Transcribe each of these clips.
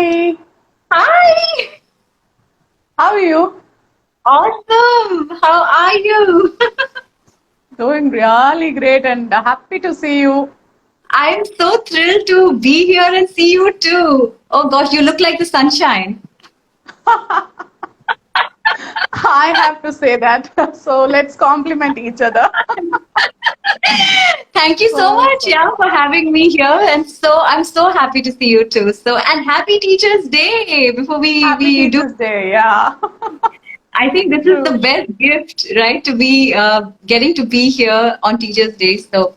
Hi, Hi! how are you? Awesome! How are you? Doing really great and happy to see you. I'm so thrilled to be here and see you too. Oh gosh, you look like the sunshine. I have to say that. So let's compliment each other. Thank you so So, much, so yeah, for having me here. And I'm so happy to see you too. And happy Teachers' Day before happy we do. Teachers Day. Yeah, I think this is true. the best gift, right? To be getting to be here on Teachers' Day. So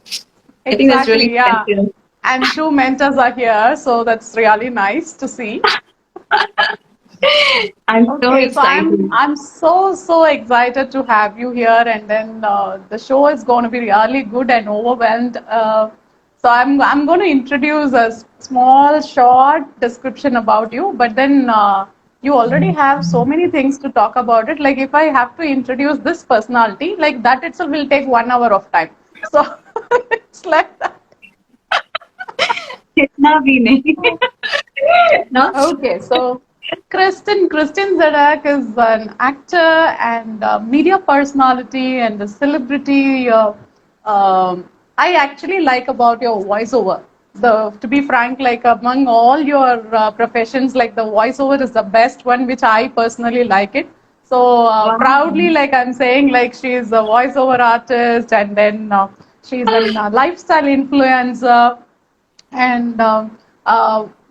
I think that's really Exactly. Yeah. special. And two mentors are here, so that's really nice to see. I'm so Okay, so I'm excited. I'm so excited to have you here, and then the show is going to be really good and overwhelmed. So I'm going to introduce a small short description about you, but then you already have so many things to talk about it. Like if I have to introduce this personality, like that itself will take 1 hour of time. So it's like that. इतना भी नहीं. Not so. Okay, so Kristine Zedek is an actor and a media personality and a celebrity. I actually like about your voiceover. To be frank, like among all your professions, like the voiceover is the best one, which I personally like it. So Wow. proudly, like I'm saying, like she's a voiceover artist, and then she's a lifestyle influencer and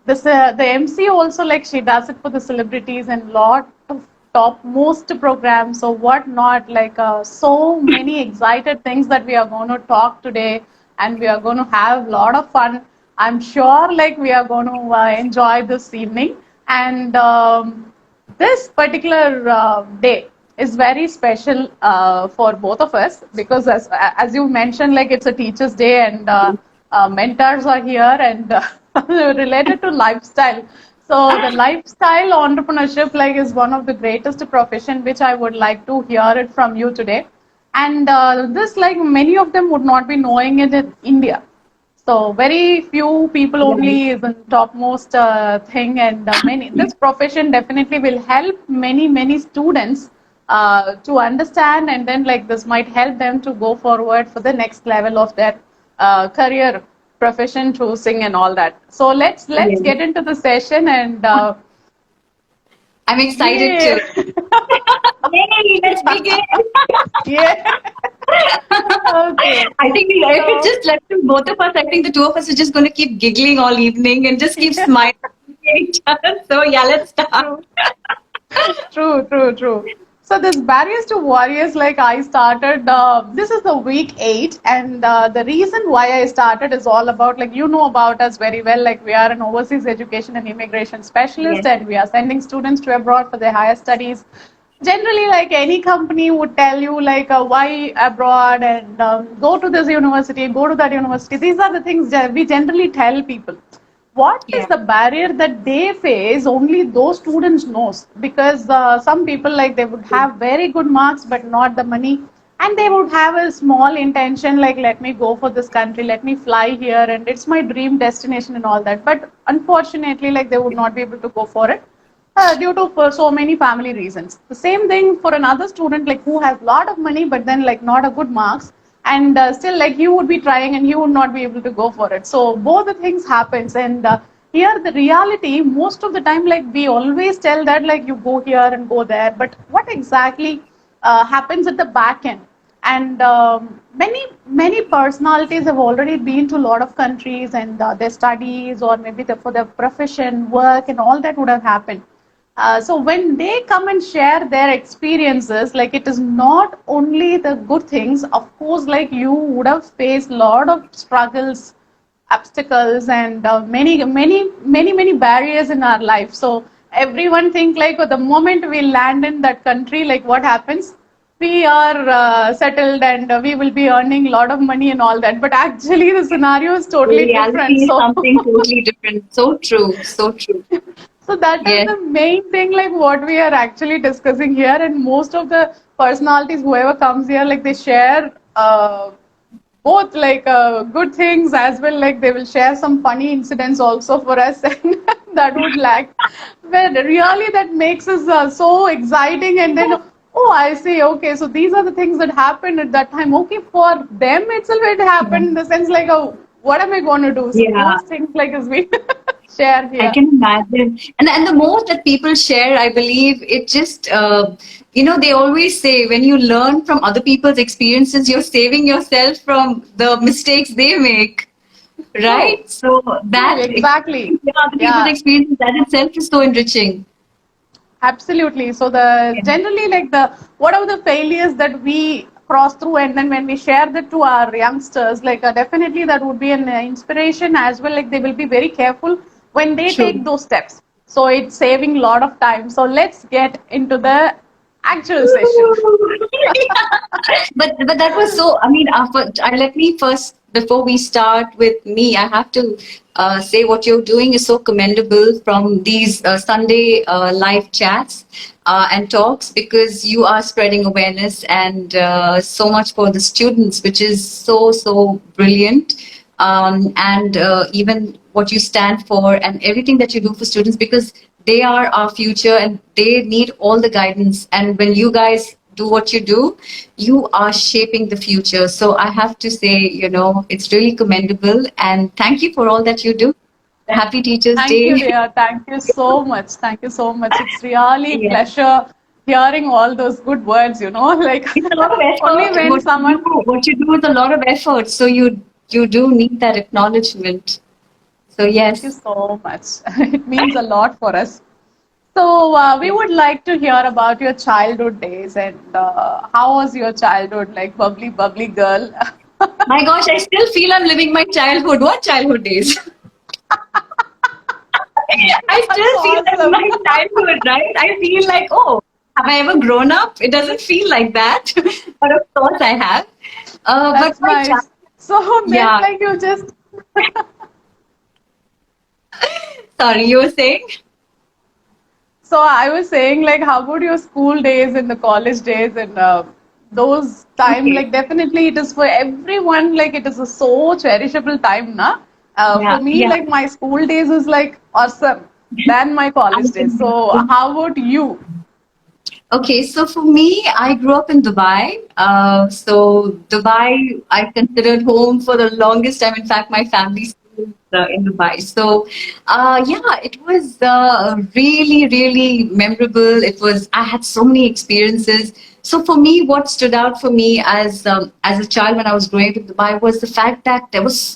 this the MC also, like she does it for the celebrities and lot of top most programs or whatnot, like so many excited things that we are going to talk today, and we are going to have a lot of fun. I'm sure like we are going to enjoy this evening, and this particular day is very special for both of us, because as you mentioned, like it's a teachers day, and mentors are here, and related to lifestyle. So the lifestyle entrepreneurship like is one of the greatest profession, which I would like to hear it from you today. And this, like many of them would not be knowing it in India. So very few people Right. only is the topmost thing, and many this profession definitely will help many students to understand, and then like this might help them to go forward for the next level of their career profession, choosing and all that. So let's Yes. get into the session, and I'm excited yeah. too. Yay, let's begin. Yeah. Okay. I think if it's So just left to both of us, I think the two of us are just going to keep giggling all evening and just keep smiling at each other. So yeah, let's start. true. True. So this barriers to warriors, like I started. This is the week 8, and the reason why I started is all about, like you know about us very well. Like we are an overseas education and immigration specialist, Yes. and we are sending students to abroad for their higher studies. Generally, like any company would tell you, like why abroad, and go to this university, go to that university. These are the things that we generally tell people. What is Yeah. the barrier that they face, only those students knows, because some people, like they would have very good marks but not the money, and they would have a small intention like, let me go for this country, let me fly here, and it's my dream destination and all that, but unfortunately like they would not be able to go for it due to for so many family reasons. The same thing for another student, like who has a lot of money but then like not a good marks, and still like you would be trying and you would not be able to go for it. So both the things happens, and here the reality most of the time, like we always tell that like you go here and go there, but what exactly happens at the back end? And many personalities have already been to a lot of countries, and their studies or maybe for their profession work and all that would have happened. So when they come and share their experiences, like it is not only the good things. Of course, like you would have faced a lot of struggles, obstacles, and many barriers in our life. So everyone think like the moment we land in that country, like what happens? We are settled, and we will be earning a lot of money and all that. But actually, the scenario is The totally different. reality is So something totally different. So true. So true. So that is Yes. the main thing, like what we are actually discussing here. And most of the personalities, whoever comes here, like they share both like good things as well. Like they will share some funny incidents also for us, and that would lack. But really, that makes us so exciting. And then, oh, I see. Okay, so these are the things that happened at that time. Okay, for them itself, it happened in the sense like, oh, what am I going to do? So Yeah. those things like as we share I here. can imagine. And the more that people share, I believe it just, they always say when you learn from other people's experiences, you're saving yourself from the mistakes they make, True, right? So true, that exactly. experience, other people's Yeah. experiences, that itself is so enriching. Absolutely. So the Yeah. generally like the whatever the failures that we cross through, and then when we share that to our youngsters, like definitely that would be an inspiration as well. Like they will be very careful when they take True. those steps. So it's saving a lot of time. So let's get into the actual session. But that was so. I mean, let me first, before we start with me, I have to say what you're doing is so commendable from these Sunday live chats and talks, because you are spreading awareness and so much for the students, which is so brilliant. And even what you stand for and everything that you do for students, because they are our future and they need all the guidance. And when you guys do what you do, you are shaping the future. So I have to say, it's really commendable, and thank you for all that you do. Happy Teachers Thank you, Day. dear. Thank you so much. Thank you so much. It's really Yeah. pleasure hearing all those good words, like It's a lot of only effort. when someone. What you do is a lot of effort. So you do need that acknowledgement. So Thank you yes. so much. It means a lot for us. So, we would like to hear about your childhood days and how was your childhood, like bubbly, bubbly girl? My gosh, I still feel I'm living my childhood. What childhood days? I That's still feel that's awesome. my childhood, right? I feel like, oh, have I ever grown up? It doesn't feel like that, but of course I have. But That's my child, nice. So then, yeah. like you just. Sorry, you were saying? So I was saying, like, how about your school days and the college days and those time? Okay. Like, definitely, it is for everyone. Like, it is a so cherishable time, na. For Yeah, me, yeah. like, my school days is like awesome than my I college days. can So, imagine. how about you? Okay, so for me, I grew up in Dubai. So Dubai, I considered home for the longest time. In fact, my family still is in Dubai. So, yeah, it was really memorable. I had so many experiences. So for me, what stood out for me as a child when I was growing up in Dubai was the fact that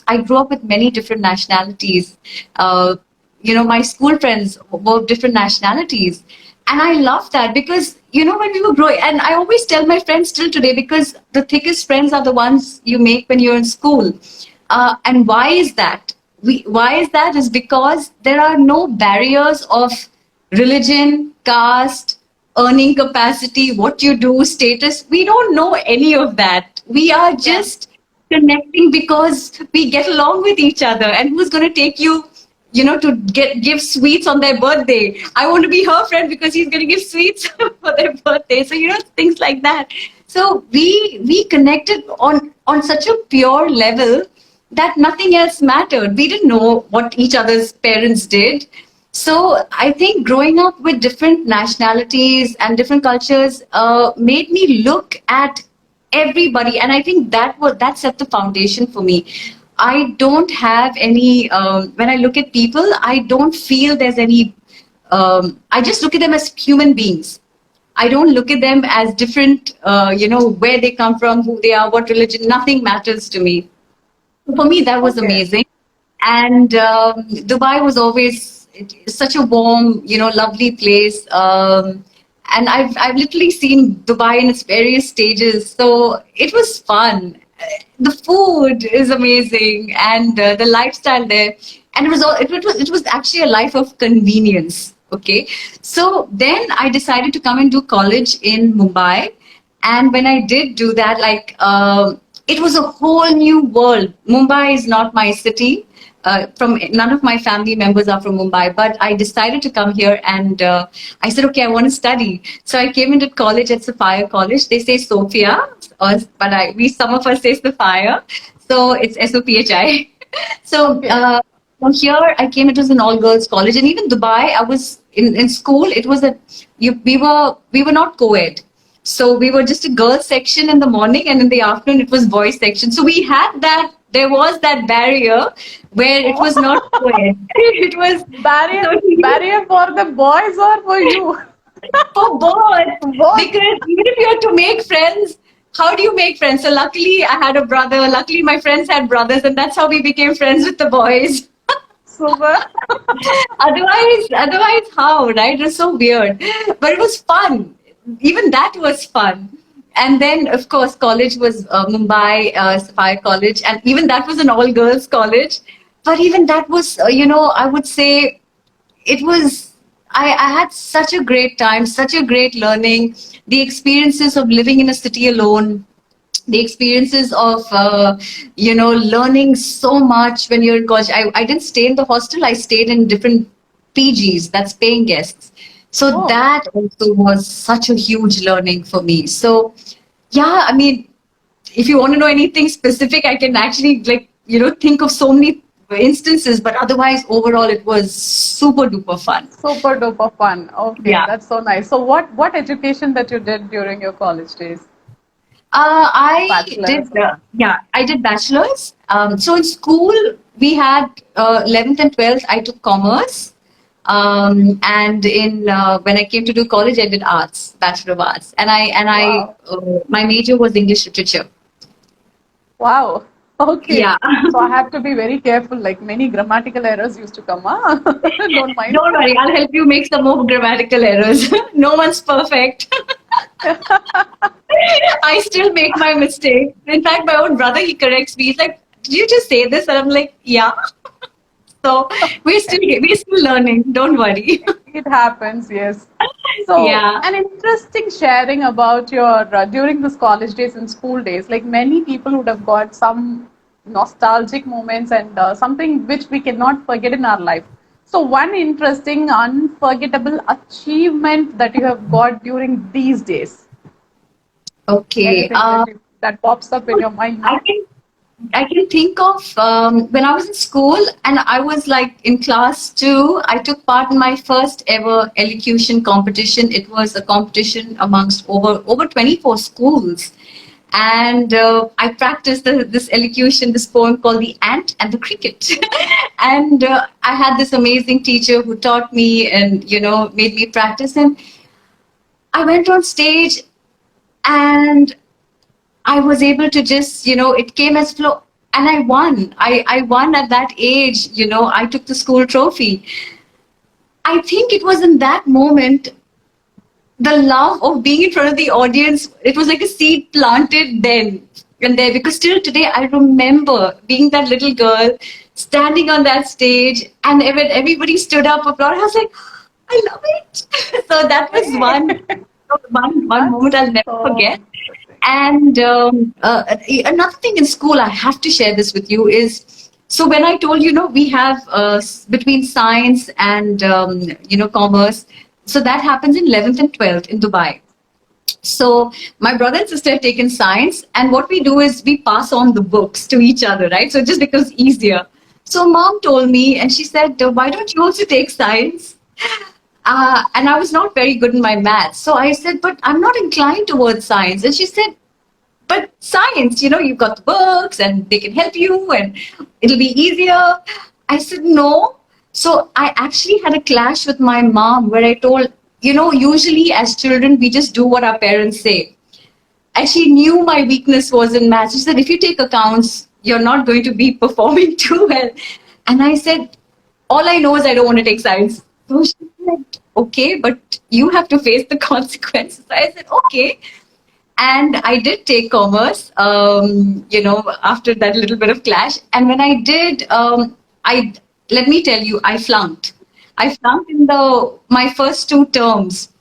I grew up with many different nationalities. Uh, my school friends were of different nationalities. And I love that because, when we were growing, and I always tell my friends still today, because the thickest friends are the ones you make when you're in school. And why is that? Why is that? Is because there are no barriers of religion, caste, earning capacity, what you do, status. We don't know any of that. We are Yeah. just connecting because we get along with each other. And who's going to take you, to give sweets on their birthday? I want to be her friend because he's going to give sweets for their birthday. So things like that. So we connected on such a pure level that nothing else mattered. We didn't know what each other's parents did. So I think growing up with different nationalities and different cultures made me look at everybody, and I think that set the foundation for me. I don't have any. When I look at people, I don't feel there's any. I just look at them as human beings. I don't look at them as different. Where they come from, who they are, what religion. Nothing matters to me. For me, that was Okay. amazing. And Dubai was always such a warm, lovely place. And I've literally seen Dubai in its various stages, so it was fun. The food is amazing, and the lifestyle there, and it was actually a life of convenience. Okay, so then I decided to come and do college in Mumbai, and when I did do that, like it was a whole new world. Mumbai is not my city. From none of my family members are from Mumbai, but I decided to come here, and I said, okay, I want to study. So I came into college at Sophia College. They say Sophia, but some of us say Sophia. So it's SOPHI. So Okay. So here I came, it was an all girls college. And even Dubai, I was in school, it was we were not co-ed. So we were just a girls section in the morning, and in the afternoon it was boys section. So we had that, there was that barrier where it was not Oh, co-ed. It was, barrier, so barrier for the boys or for you? for both, Both. because even if you have to make friends, how do you make friends? So luckily I had a brother, luckily my friends had brothers, and that's how we became friends with the boys. Super. Otherwise, how, right? It was so weird, but it was fun. Even that was fun. And then, of course, college was Mumbai Sapphire College, and even that was an all-girls college. But even that was, I would say it was. I had such a great time, such a great learning. The experiences of living in a city alone, the experiences of learning so much when you're in college. I didn't stay in the hostel, I stayed in different PGs, that's paying guests. So Oh, that also was such a huge learning for me. So yeah, I mean, if you want to know anything specific, I can actually think of so many instances, but otherwise overall it was super duper fun. super duper fun. Okay, Yeah. that's so nice. So what education that you did during your college days? I Bachelor's did, or something? I did bachelor's. So in school, we had 11th and 12th, I took commerce. And in when I came to do college, I did arts, Bachelor of Arts, and Wow. my major was English literature. Wow. Okay. Yeah. So I have to be very careful. Like many grammatical errors used to come. Huh? Don't mind. Don't worry, I'll help you make some more grammatical errors. No one's perfect. I still make my mistake. In fact, my own brother, he corrects me. He's like, "Did you just say this?" And I'm like, "Yeah." So we're still learning. Don't worry. It happens, yes. So, Yeah. an interesting sharing about your during this college days and school days. Like many people would have got some nostalgic moments and something which we cannot forget in our life. So, one interesting, unforgettable achievement that you have got during these days. Okay. Anything that pops up in your mind I now? can I can think of when I was in school and I was like in class two. I took part in my first ever elocution competition. It was a competition amongst over 24 schools, and I practiced this elocution, this poem called "The Ant and the Cricket," and I had this amazing teacher who taught me and made me practice. And I went on stage and I was able to just, it came as flow and I won. I won at that age, I took the school trophy. I think it was in that moment, the love of being in front of the audience, it was like a seed planted then and there, because still today I remember being that little girl standing on that stage and when everybody stood up applauded, I was like, I love it. So that was Hey, one moment that's I'll never so forget. interesting. And another thing in school, I have to share this with you is, so when I told we have between science and commerce, so that happens in 11th and 12th in Dubai. So my brother and sister have taken science, and what we do is we pass on the books to each other, right? So it just becomes easier. So mom told me, and she said, "Why don't you also take science?" And I was not very good in my maths. So I said, but I'm not inclined towards science. And she said, but science, you've got the books and they can help you and it'll be easier. I said, no. So I actually had a clash with my mom where I told, usually as children, we just do what our parents say. And she knew my weakness was in maths. She said, if you take accounts, you're not going to be performing too well. And I said, all I know is I don't want to take science. So she said, okay, but you have to face the consequences. I said, okay. And I did take commerce, after that little bit of clash. And when I did, I let me tell you, I flunked. I flunked in the my first two terms,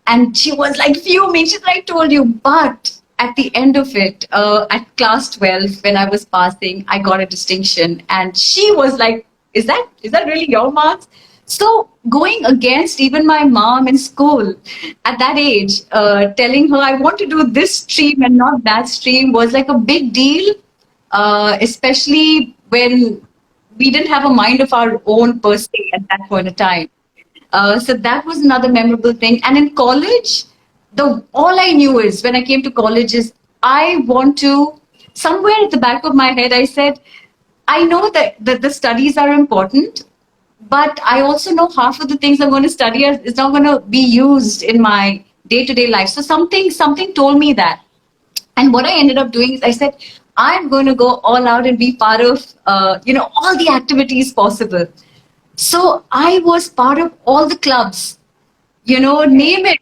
and she was like fuming. She's like, "I told you." But at the end of it, at class 12, when I was passing, I got a distinction, and she was like, "Is that really your marks?" So going against even my mom in school at that age, telling her I want to do this stream and not that stream was like a big deal, especially when we didn't have a mind of our own per se at that point of time. So that was another memorable thing. And in college, the all I knew is when I came to college is I want to, somewhere at the back of my head, I said, I know that the studies are important, but I also know half of the things I'm going to study is not going to be used in my day-to-day life. So something told me that. And what I ended up doing is I said, I'm going to go all out and be part of, all the activities possible. So I was part of all the clubs, Okay. name it.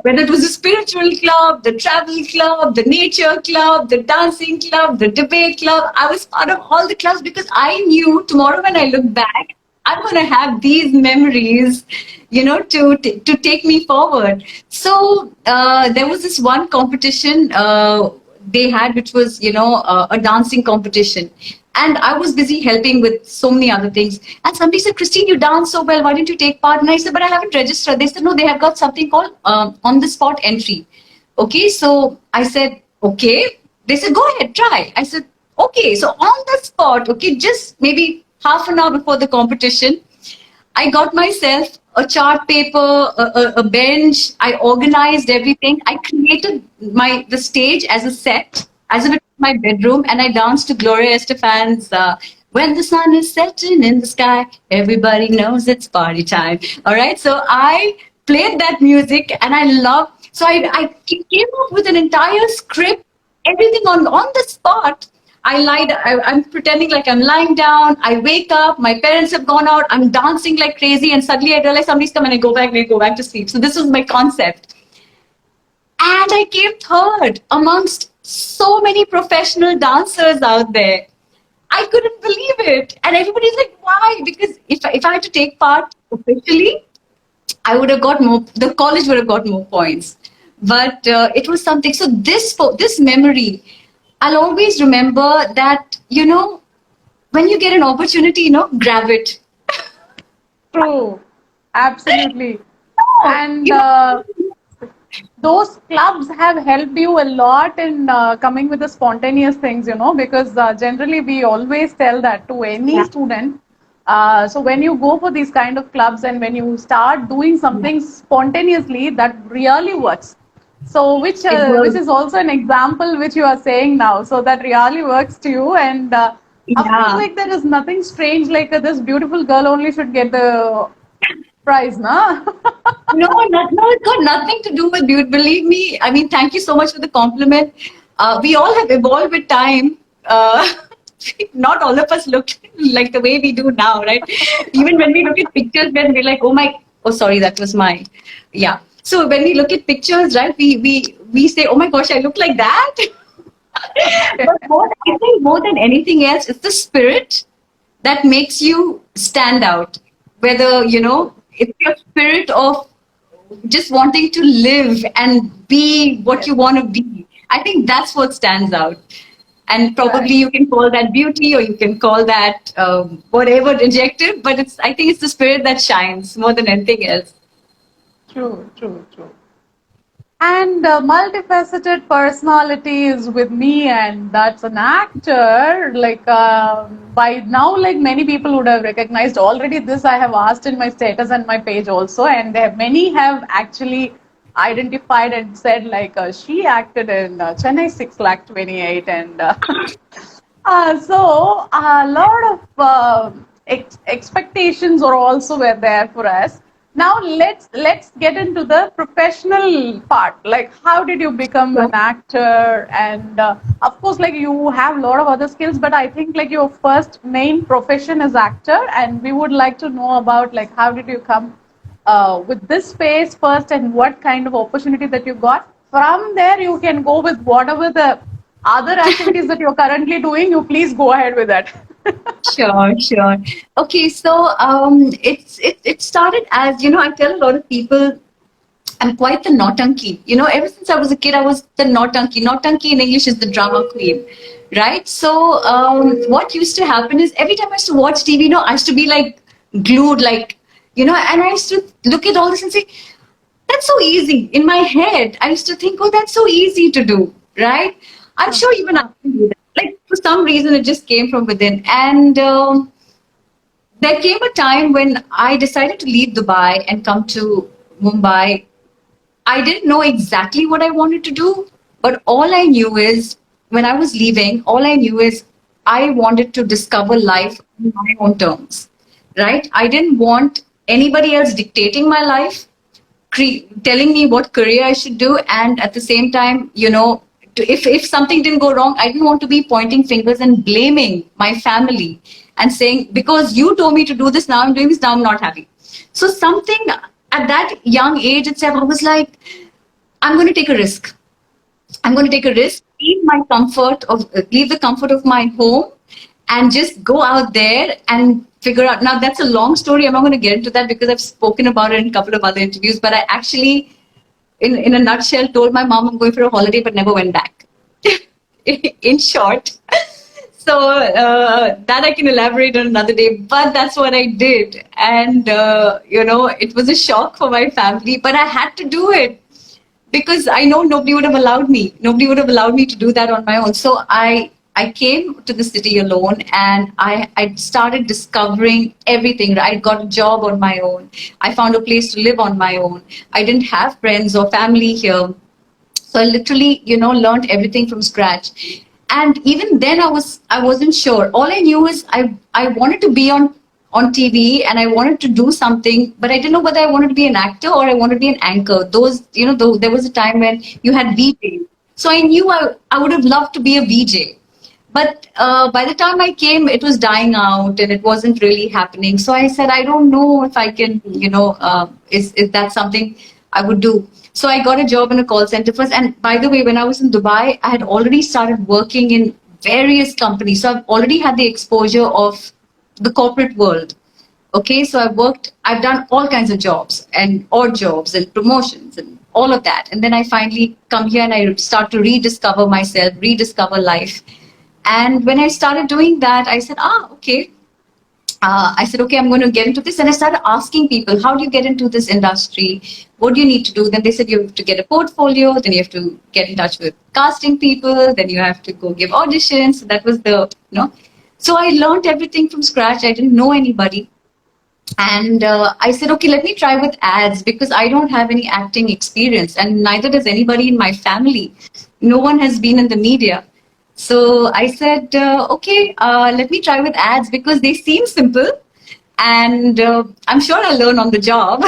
Whether it was the spiritual club, the travel club, the nature club, the dancing club, the debate club, I was part of all the clubs because I knew tomorrow when I look back, I'm going to have these memories, to take me forward. So there was this one competition they had, which was, a dancing competition. And I was busy helping with so many other things. And somebody said, Christine, you dance so well. Why didn't you take part? And I said, but I haven't registered. They said, no, they have got something called on the spot entry. Okay. So I said, okay. They said, go ahead, try. I said, okay. So on the spot, okay, just maybe half an hour before the competition, I got myself a chart paper, a bench. I organized everything. I created the stage as a set, as if it was my bedroom, and I danced to Gloria Estefan's "When the Sun is Setting in the Sky, Everybody Knows It's Party Time." All right, so I played that music, and I love. So I came up with an entire script, everything on the spot. I'm pretending like I'm lying down. I wake up. My parents have gone out. I'm dancing like crazy. And suddenly I realize somebody's come and I go back to sleep. So this was my concept. And I came third amongst so many professional dancers out there. I couldn't believe it. And everybody's like, why? Because if I had to take part officially, I would have got more, the college would have got more points. But it was something. So this memory, I'll always remember that, when you get an opportunity, grab it. True. Absolutely. Oh, And those clubs have helped you a lot in coming with the spontaneous things, because generally we always tell that to any yeah, student. So when you go for these kind of clubs and when you start doing yeah, something spontaneously, that really works. So it which was. is also an example which you are saying now. So that really works to you. And of course, Yeah. like there is nothing strange like this beautiful girl only should get the prize, na? No, it's got nothing to do with beauty. Believe me. I mean, thank you so much for the compliment. We all have evolved with time. Not all of us look like the way we do now, right? Even when we look at pictures, then we're like, oh, sorry, that was my, yeah. So when we look at pictures, right, we say, oh my gosh, I look like that. But I think more than anything else, it's the spirit that makes you stand out. Whether, it's your spirit of just wanting to live and be what Yes, you want to be. I think that's what stands out. And probably right. you can call that beauty or you can call that whatever adjective, but I think it's the spirit that shines more than anything else. True, true, true. And multifaceted personality is with me, and that's an actor. Like by now, like many people would have recognized already. This I have asked in my status and my page also, and many have actually identified and said like she acted in Chennai 6 lakh 28 and so a lot of expectations are also were there for us. Now let's get into the professional part. Like, how did you become So, an actor? And of course, like you have a lot of other skills, but I think like your first main profession is actor. And we would like to know about like how did you come with this phase first, and what kind of opportunity that you got. From there, you can go with whatever the other activities that you're currently doing. You please go ahead with that. sure, sure. Okay, so it started as, I tell a lot of people I'm quite the nautanki. Ever since I was a kid, I was the nautanki. Nautanki in English is the drama queen, right? So what used to happen is every time I used to watch TV, I used to be like glued, like, and I used to look at all this and say, that's so easy. In my head, I used to think, oh, that's so easy to do, right? I'm Huh, sure even I huh. can do that. Like, for some reason, it just came from within. And there came a time when I decided to leave Dubai and come to Mumbai. I didn't know exactly what I wanted to do, but all I knew is when I was leaving, all I knew is I wanted to discover life on my own terms, right? I didn't want anybody else dictating my life, telling me what career I should do, and at the same time, if something didn't go wrong, I didn't want to be pointing fingers and blaming my family and saying because you told me to do this, now I'm doing this, now I'm not happy. So something at that young age itself, I was like, I'm going to take a risk. I'm going to take a risk, leave the comfort of my home, and just go out there and figure out. Now that's a long story. I'm not going to get into that because I've spoken about it in a couple of other interviews. But I actually, in a nutshell, told my mom I'm going for a holiday, but never went back. In short. So that I can elaborate on another day, but that's what I did. And, it was a shock for my family, but I had to do it because I know nobody would have allowed me. Nobody would have allowed me to do that on my own. So I came to the city alone and I started discovering everything. I got a job on my own. I found a place to live on my own. I didn't have friends or family here. So I literally, learned everything from scratch. And even then I wasn't sure. All I knew is I wanted to be on TV and I wanted to do something, but I didn't know whether I wanted to be an actor or I wanted to be an anchor. There was a time when you had VJ. So I knew I would have loved to be a VJ. But by the time I came, it was dying out and it wasn't really happening. So I said, I don't know if I can, is that something I would do? So I got a job in a call center first. And by the way, when I was in Dubai, I had already started working in various companies. So I've already had the exposure of the corporate world. Okay, so I've done all kinds of jobs and odd jobs and promotions and all of that. And then I finally come here and I start to rediscover myself, rediscover life. And when I started doing that, I said, okay. Okay, I'm going to get into this. And I started asking people, how do you get into this industry? What do you need to do? Then they said, you have to get a portfolio. Then you have to get in touch with casting people. Then you have to go give auditions. So that was So I learned everything from scratch. I didn't know anybody. And I said, okay, let me try with ads because I don't have any acting experience. And neither does anybody in my family. No one has been in the media. So I said, okay, let me try with ads because they seem simple and I'm sure I'll learn on the job.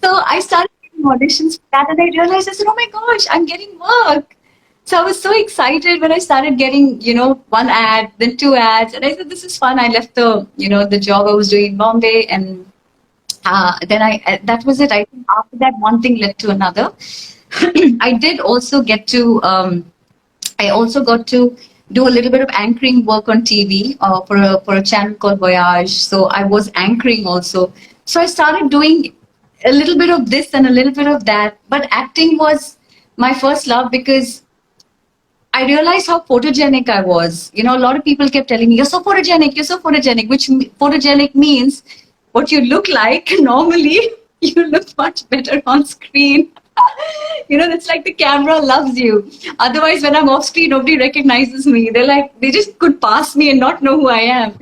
So I started getting auditions for that and I realized, I said, oh my gosh, I'm getting work. So I was so excited when I started getting, one ad, then two ads. And I said, this is fun. I left the job I was doing in Bombay and then that was it. I think after that, one thing led to another. I did also get to... I also got to do a little bit of anchoring work on TV for a channel called Voyage. So I was anchoring also. So I started doing a little bit of this and a little bit of that. But acting was my first love because I realized how photogenic I was. A lot of people kept telling me, you're so photogenic, which photogenic means what you look like normally, you look much better on screen. It's like the camera loves you. Otherwise, when I'm off screen, nobody recognizes me. They just could pass me and not know who I am.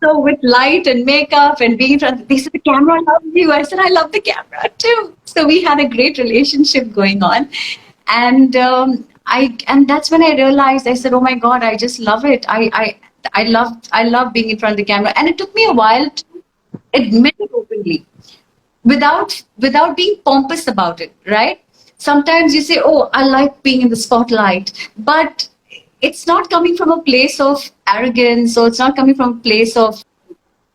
So with light and makeup and being in front, they said, the camera loves you. I said, I love the camera too. So we had a great relationship going on. And that's when I realized, I said, oh my God, I just love it. I love being in front of the camera. And it took me a while to admit it openly. Without being pompous about it, right? Sometimes you say, oh, I like being in the spotlight, but it's not coming from a place of arrogance or it's not coming from a place of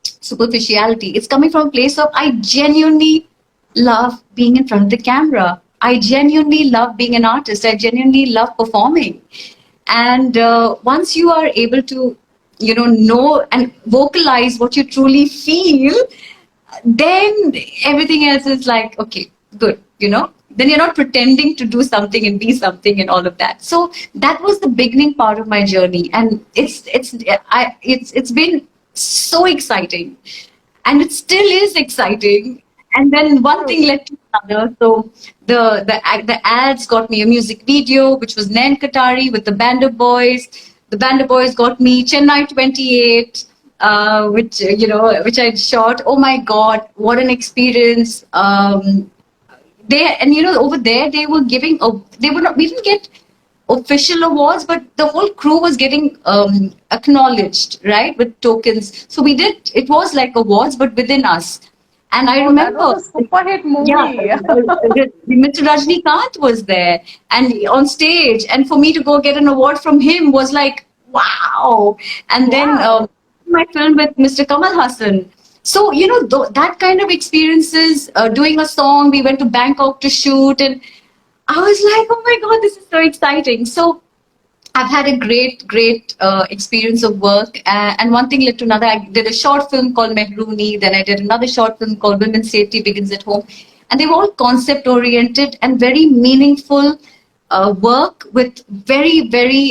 superficiality. It's coming from a place of, I genuinely love being in front of the camera. I genuinely love being an artist. I genuinely love performing. And once you are able to, know and vocalize what you truly feel, then everything else is like, okay, good, then you're not pretending to do something and be something and all of that. So that was the beginning part of my journey. And it's been so exciting and it still is exciting. And then one thing led to another. So the ads got me a music video, which was Nain Katari with the Band of Boys. The Band of Boys got me Chennai 28. which I shot. Oh my God, what an experience! Over there they were giving they were not, we didn't get official awards, but the whole crew was getting acknowledged, right, with tokens. So we did, it was like awards, but within us. And I Oh, that was remember, a super hit yeah, movie. Mr. Rajnikant was there and on stage, and for me to go get an award from him was like, wow. And then Wow. my film with Mr. Kamal Hassan. So, that kind of experiences, doing a song, we went to Bangkok to shoot, and I was like, oh my God, this is so exciting. So I've had a great experience of work. And one thing led to another. I did a short film called Mehrooni. Then I did another short film called Women's Safety Begins at Home. And they were all concept oriented and very meaningful work with very,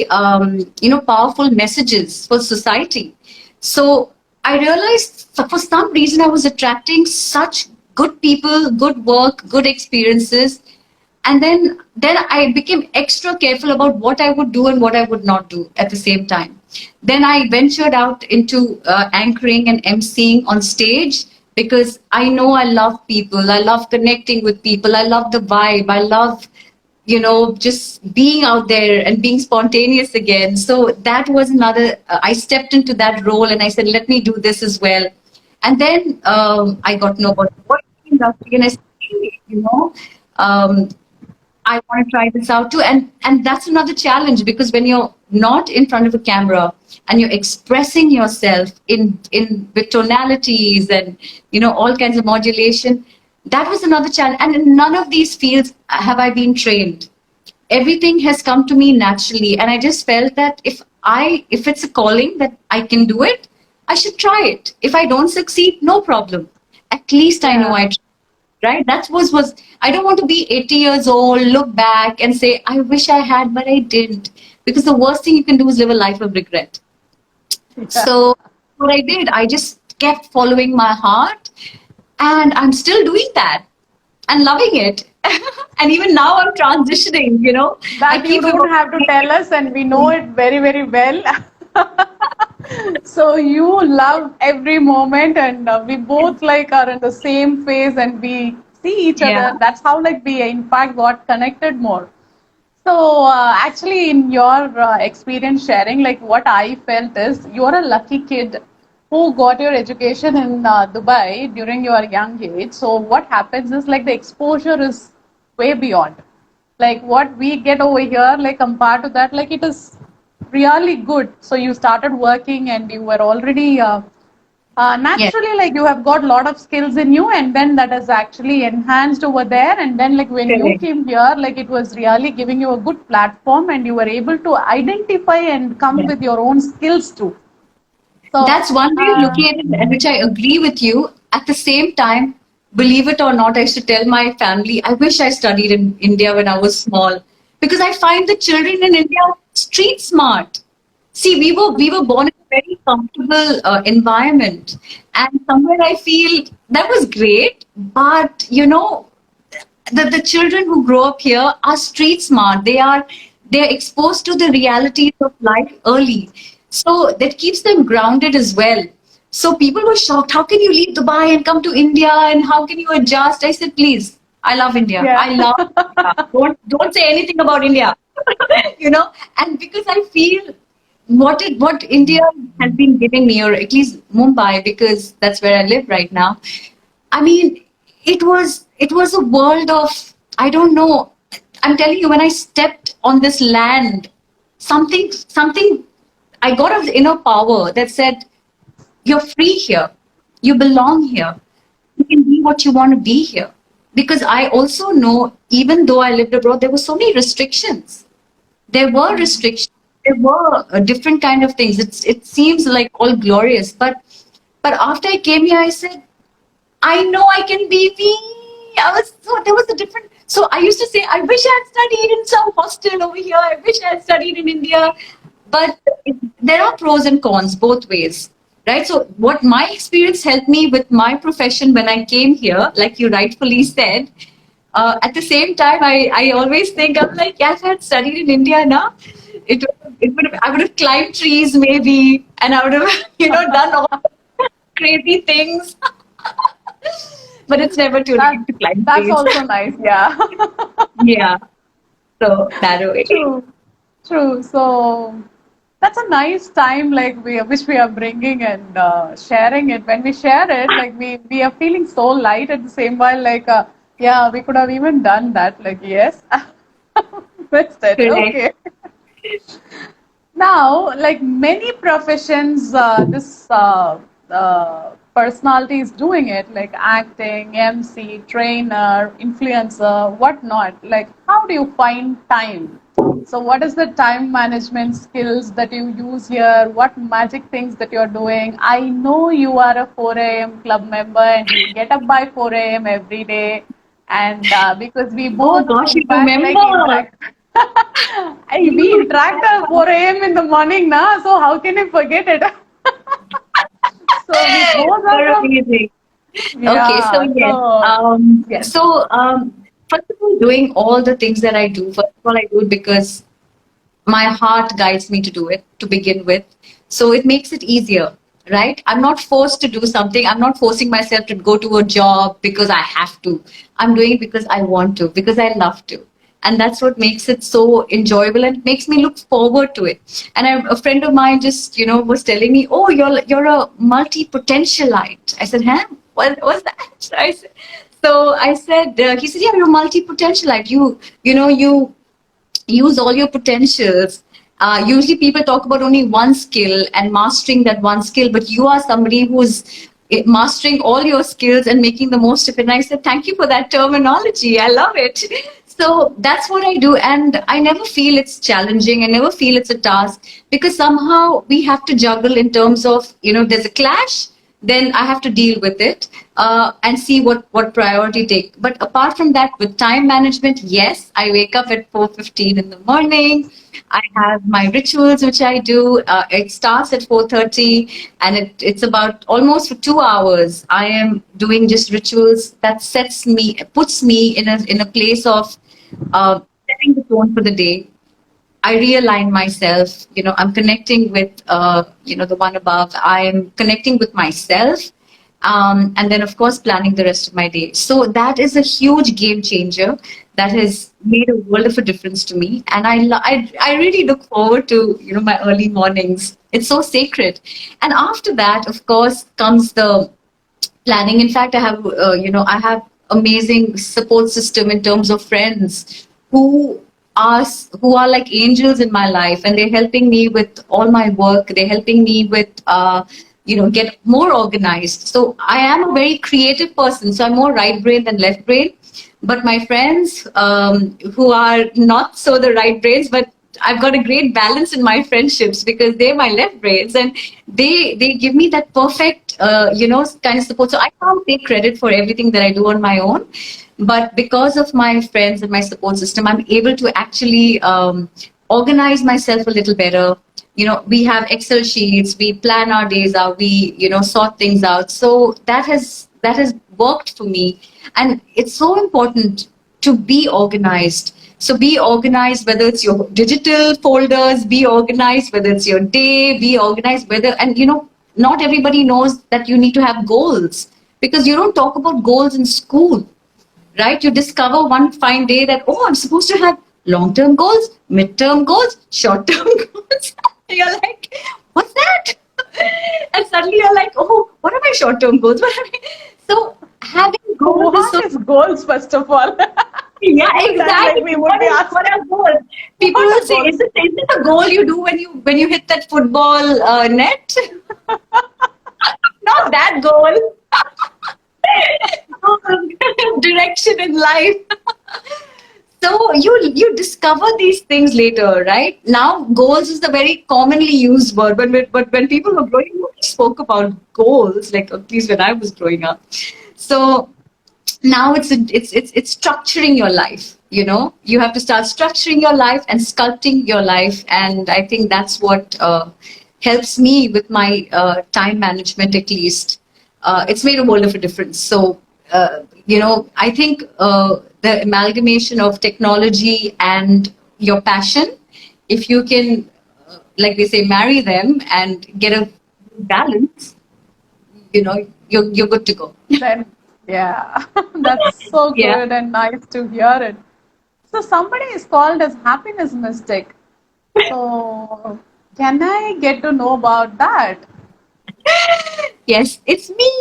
powerful messages for society. So I realized for some reason I was attracting such good people, good work, good experiences, and then I became extra careful about what I would do and what I would not do at the same time. Then I ventured out into anchoring and emceeing on stage because I know I love people. I love connecting with people. I love the vibe. I love, just being out there and being spontaneous again. So that was another, I stepped into that role and I said, let me do this as well. And then I got to know about the voice industry and I said, hey, um, I want to try this out too. And that's another challenge because when you're not in front of a camera and you're expressing yourself in with tonalities and all kinds of modulation, that was another challenge. And in none of these fields have I been trained. Everything has come to me naturally. And I just felt that if it's a calling that I can do it, I should try it. If I don't succeed, no problem. At least I know Yeah. I tried, right? That was I don't want to be 80 years old, look back and say, I wish I had, but I didn't. Because the worst thing you can do is live a life of regret. Yeah. So what I did, I just kept following my heart, and I'm still doing that and loving it. And even now I'm transitioning, I That you keep don't have to tell us, and we know it very well. So you love every moment, and we both like are in the same phase, and we see each yeah. other. That's how like we in fact got connected more. So actually, in your experience sharing, like what I felt is you're a lucky kid who got your education in Dubai during your young age. So what happens is like the exposure is way beyond. Like what we get over here, like compared to that, like it is really good. So you started working and you were already Yeah. naturally like you have got a lot of skills in you, and then that is actually enhanced over there. And then like when you Correct. came here, like it was really giving you a good platform, and you were able to identify and come Yeah. with your own skills too. So That's one way of looking at it, and which I agree with you. At the same time, believe it or not, I used to tell my family, I wish I studied in India when I was small, because I find the children in India street smart. See, we were born in a very comfortable environment, and somewhere I feel that was great. But the children who grow up here are street smart. They're exposed to the realities of life early. So that keeps them grounded as well. So people were shocked. How can you leave Dubai and come to India and how can you adjust? I said, please, I love India. yeah. I love India. Don't say anything about India. And because I feel what India has been giving me, or at least Mumbai, because that's where I live right now. I mean, it was a world of, I don't know. I'm telling you, when I stepped on this land, something I got an inner power that said, "You're free here. You belong here. You can be what you want to be here." Because I also know, even though I lived abroad, there were so many restrictions. There were restrictions. There were different kind of things. It seems like all glorious, but after I came here, I said, I know I can be me. There was a different. So I used to say, I wish I had studied in some hostel over here. I wish I had studied in India. But there are pros and cons both ways, right? So what my experience helped me with my profession when I came here, like you rightfully said, at the same time, I always think I'm like, yes, I had studied in India now. It was a I would have climbed trees maybe, and I would have, done all crazy things. But it's never too That late to climb that's trees. also nice. Yeah. Yeah. So that way. True. True. So that's a nice time, like which we are bringing and sharing it. When we share it, like we are feeling so light at the same while. Like yeah, we could have even done that. Like yes, missed it. Correct. Okay. Now, like many professions, this personality is doing it, like acting, MC, trainer, influencer, whatnot. Like, how do you find time? So, what is the time management skills that you use here? What magic things that you're doing? I know you are a 4 a.m. club member and you get up by 4 a.m. every day. And because we Oh both, gosh, in you fact, like remember? interact. We interact at 4 a.m. in the morning now, so how can you forget it? So we both are You're from, amazing. Okay, so yeah, yes. so yes. First of all, doing all the things that I do, first of all, I do it because my heart guides me to do it to begin with. So it makes it easier, right? I'm not forced to do something. I'm not forcing myself to go to a job because I have to. I'm doing it because I want to, because I love to. And that's what makes it so enjoyable and makes me look forward to it. And a friend of mine just, was telling me, "Oh, you're a multi-potentialite." I said, "Huh? What was that?" I said, he said, "Yeah, you're a multi-potentialite. You use all your potentials. Usually people talk about only one skill and mastering that one skill, but you are somebody who's mastering all your skills and making the most of it." And I said, "Thank you for that terminology. I love it." So that's what I do. And I never feel it's challenging. I never feel it's a task because somehow we have to juggle in terms of, there's a clash, then I have to deal with it and see what priority take. But apart from that, with time management, yes, I wake up at 4:15 in the morning. I have my rituals which I do. It starts at 4:30, and it's about almost for 2 hours. I am doing just rituals that puts me in a place of setting the tone for the day. I realign myself. I'm connecting with, the one above. I'm connecting with myself. And then, of course, planning the rest of my day. So that is a huge game changer that has made a world of a difference to me. And I really look forward to, my early mornings. It's so sacred. And after that, of course, comes the planning. In fact, I have amazing support system in terms of friends who are who are like angels in my life, and they're helping me with all my work. They're helping me with get more organized. So I am a very creative person. So I'm more right brain than left brain. But my friends who are not so the right brains, but I've got a great balance in my friendships because they're my left brains, and they give me that perfect kind of support. So I can't take credit for everything that I do on my own, but because of my friends and my support system, I'm able to actually organize myself a little better. We have Excel sheets, we plan our days out, we sort things out. So that has worked for me, and it's so important to be organized. So be organized, whether it's your digital folders, be organized, whether it's your day, be organized, and not everybody knows that you need to have goals because you don't talk about goals in school, right? You discover one fine day that, oh, I'm supposed to have long-term goals, mid-term goals, short-term goals. You're like, what's that? And suddenly you're like, oh, what are my short-term goals? So having goals is so What is goals, first of all? yeah, Every time, like exactly. we would be What asking, are goals? People what will are say, goals? is this a goal you do when you hit that football net? Not that goal. Direction in life. So you discover these things later, right? Now goals is the very commonly used word, but when people were growing up, we spoke about goals, like at least when I was growing up. So now it's structuring your life. You have to start structuring your life and sculpting your life, and I think that's what helps me with my time management. At least it's made a world of a difference. So I think the amalgamation of technology and your passion, if you can like they say, marry them and get a balance, you're good to go. Then, yeah, that's so Yeah. good and nice to hear it. So somebody is called as happiness mystic. So can I get to know about that? Yes, it's me.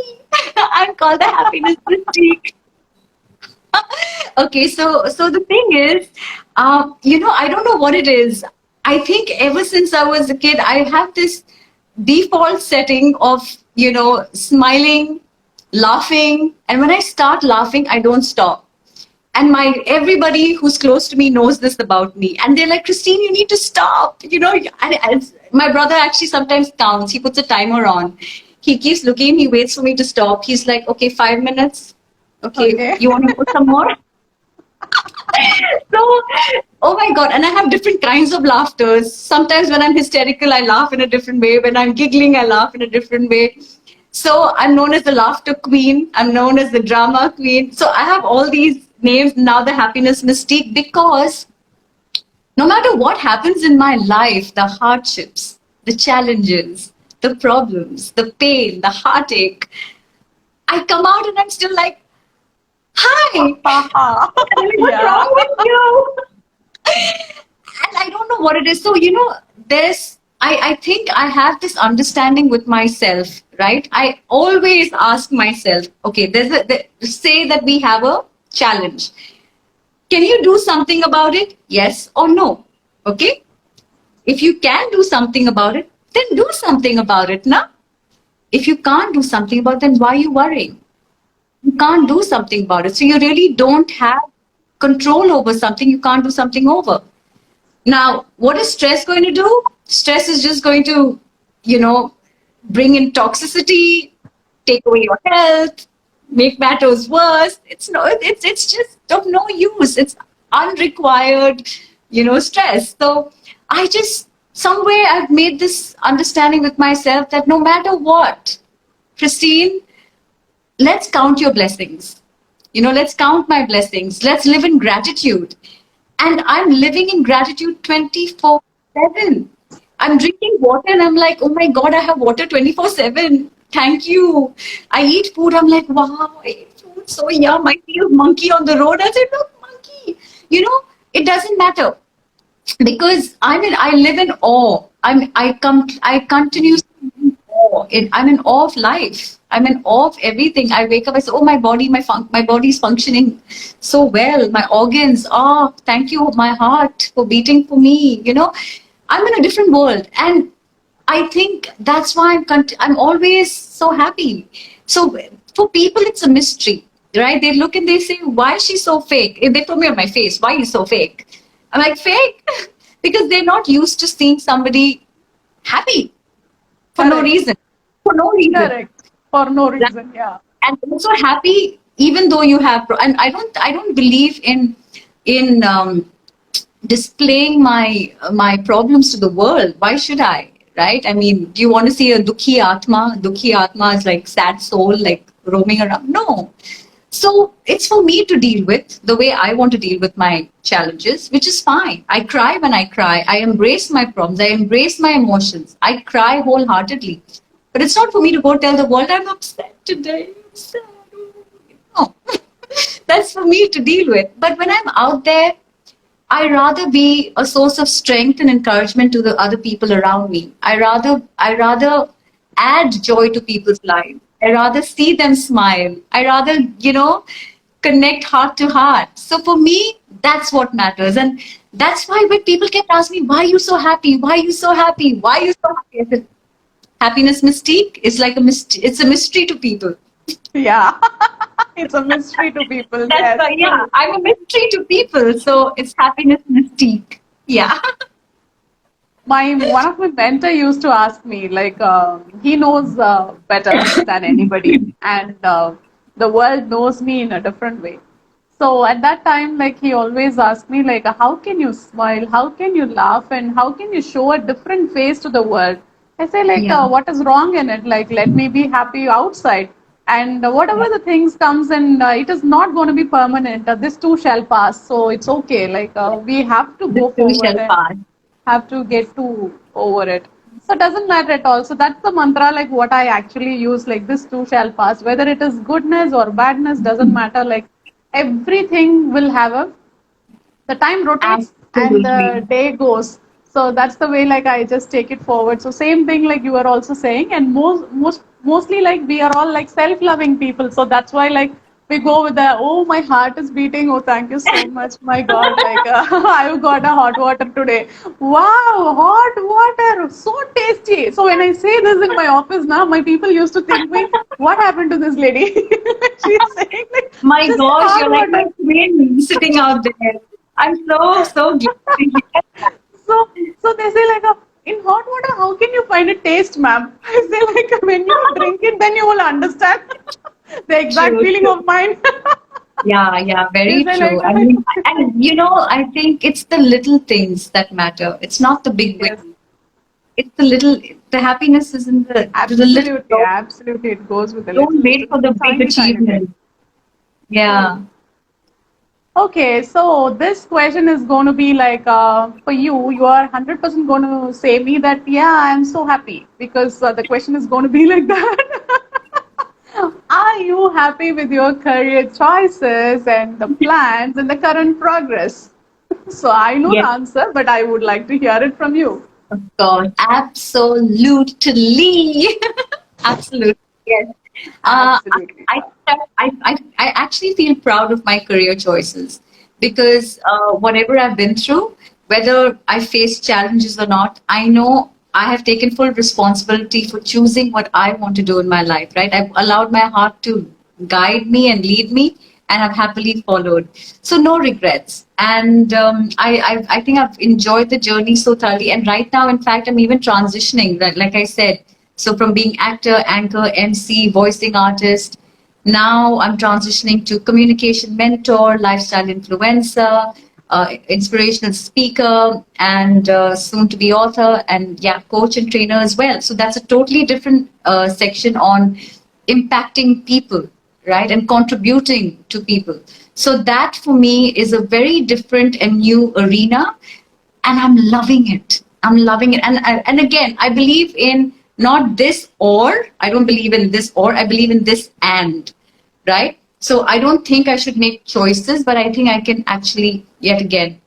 I'm called the happiness mystique. Okay, so the thing is, I don't know what it is. I think ever since I was a kid, I have this default setting of smiling, laughing, and when I start laughing, I don't stop. And my everybody who's close to me knows this about me, and they're like, Kristine, you need to stop. And my brother actually sometimes counts. He puts a timer on. He keeps looking. He waits for me to stop. He's like, okay, 5 minutes. Okay, Okay. you want to put some more? So, oh my God. And I have different kinds of laughters. Sometimes when I'm hysterical, I laugh in a different way. When I'm giggling, I laugh in a different way. So I'm known as the laughter queen. I'm known as the drama queen. So I have all these names now, the happiness mystique, because no matter what happens in my life, the hardships, the challenges, the problems, the pain, the heartache, I come out and I'm still like, hi, Haha. what's Yeah. wrong with you? And I don't know what it is. So, I think I have this understanding with myself, right? I always ask myself, okay, say that we have a challenge. Can you do something about it? Yes or no? Okay. If you can do something about it, then do something about it, na? If you can't do something about it, then why are you worrying? You can't do something about it. So you really don't have control over something you can't do something over. Now, what is stress going to do? Stress is just going to, you know, bring in toxicity, take away your health, make matters worse. It's just of no use. It's unrequired, stress. So I just somewhere I've made this understanding with myself that no matter what, Christine, let's count your blessings. Let's count my blessings. Let's live in gratitude. And I'm living in gratitude 24/7. I'm drinking water and I'm like, oh my God, I have water 24/7. Thank you. I eat food. I'm like, wow, I eat food. So yum. I see a monkey on the road. I said, look, monkey. It doesn't matter because I live in awe. I continuously live in awe. I'm in awe of life. I'm in awe of everything. I wake up, I say, oh, my body, my body is functioning so well. My organs, oh, thank you, my heart for beating for me. I'm in a different world, and I think that's why I'm always so happy. So for people, it's a mystery, right? They look and they say, "Why is she so fake?" If they put me on my face, "Why are you so fake?" I'm like, "Fake," because they're not used to seeing somebody happy for no Correct. reason. For no reason, Correct. For no right? reason. Yeah. And also happy even though you have. And I don't believe in displaying my problems to the world. Why should I? Right? I mean, do you want to see a dukhi atma? Dukhi atma is like sad soul, like roaming around. No. So it's for me to deal with the way I want to deal with my challenges, which is fine. I cry when I cry. I embrace my problems. I embrace my emotions. I cry wholeheartedly. But it's not for me to go tell the world I'm upset today. I'm sad. No. That's for me to deal with. But when I'm out there, I rather be a source of strength and encouragement to the other people around me. I rather add joy to people's lives. I rather see them smile. I rather, connect heart to heart. So for me, that's what matters. And that's why when people kept asking me, why are you so happy? Why are you so happy? Why are you so happy? I said, happiness mystique is like it's a mystery to people. Yeah. It's a mystery to people. That's Yes, why, yeah, true. I'm a mystery to people. So it's happiness mystique. Yeah. My one of my mentor used to ask me, like, he knows better than anybody, and the world knows me in a different way. So at that time, like, he always asked me, like, how can you smile? How can you laugh? And how can you show a different face to the world? I say, like, Yeah. what is wrong in it? Like, let me be happy outside. And whatever the things comes in, it is not going to be permanent. This too shall pass. So it's okay. Like, we have to This go too forward shall and pass. have to get to over it. So it doesn't matter at all. So that's the mantra, like what I actually use, like this too shall pass. Whether it is goodness or badness, doesn't matter. Like everything will have a, the time rotates and Absolutely. the day goes. So that's the way, like I just take it forward. So same thing like you are also saying, and mostly like we are all like self-loving people. So that's why like we go with the, oh, my heart is beating, oh, thank you so much, my god, like I've got a hot water today. Wow, hot water, so tasty. So when I say this in my office now, my people used to think me, what happened to this lady? She's saying like My just gosh, hot you're like my water. twin sitting out there. I'm so glad to hear that. So, so they say like, in hot water, how can you find a taste, ma'am? I say like, when you drink it, then you will understand the exact True, feeling true. of mine. Yeah, They very say true. like, I mean, and I think it's the little things that matter. It's not the big yes, win. It's the little, the happiness is in the little absolutely, joy. absolutely. It goes with a Don't little, wait for the big tiny, tiny thing. achievement. Yeah. True. Okay, so this question is going to be like for you, you are 100% going to say me that, yeah, I'm so happy because the question is going to be like that. Are you happy with your career choices and the plans and the current progress? So I know the Yes, answer, but I would like to hear it from you. of course. Absolutely. Absolutely. Yes. Uh, I, Absolutely. I actually feel proud of my career choices because whatever I've been through, whether I face challenges or not, I know I have taken full responsibility for choosing what I want to do in my life, right? I've allowed my heart to guide me and lead me, and I've happily followed. So, no regrets. And I think I've enjoyed the journey so thoroughly. And right now, in fact, I'm even transitioning, like I said. So from being actor, anchor, MC, voicing artist, now I'm transitioning to communication mentor, lifestyle influencer, inspirational speaker, and soon to be author, and yeah, coach and trainer as well. So that's a totally different section on impacting people, right, and contributing to people. So that for me is a very different and new arena, and I'm loving it. I'm loving it. And again, I believe in not this or, I don't believe in this or, I believe in this and, right? So I don't think I should make choices, but I think I can actually, yet again,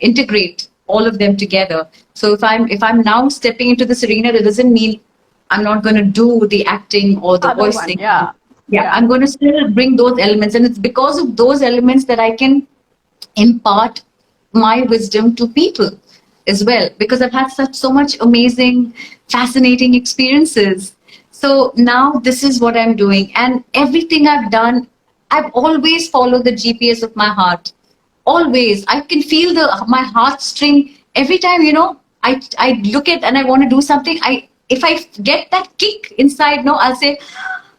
integrate all of them together. So if I'm now stepping into this arena, that doesn't mean I'm not going to do the acting or the Other one, voicing. yeah. Yeah, Yeah. I'm going to still bring those elements, and it's because of those elements that I can impart my wisdom to people as well, because I've had such so much amazing, fascinating experiences. So now this is what I'm doing, and everything I've done, I've always followed the GPS of my heart. Always, I can feel the my heartstring every time. I look at and I want to do something. If I get that kick inside, no, I'll say,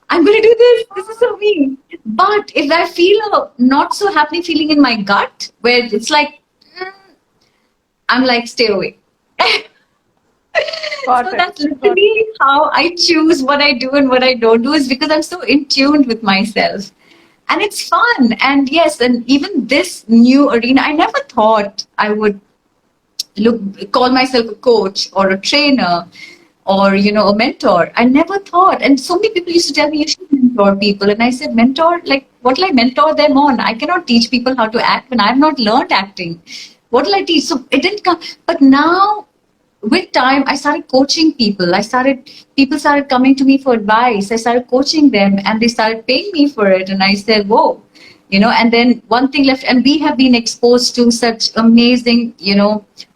I'm going to do this. This is so me. But if I feel a not so happy feeling in my gut, where it's like, mm, I'm like, stay away. Got So it. that's Got it. literally how I choose what I do and what I don't do, is because I'm so in tune with myself. And it's fun. And yes, and even this new arena, I never thought I would call myself a coach or a trainer or a mentor. I never thought. And so many people used to tell me, you should mentor people, and I said, mentor, like, what will I mentor them on? I cannot teach people how to act when I've not learned acting. What will I teach? So it didn't come. But now, with time, I started coaching people. People started coming to me for advice. I started coaching them, and they started paying me for it, and I said, whoa. And then one thing left, and we have been exposed to such amazing,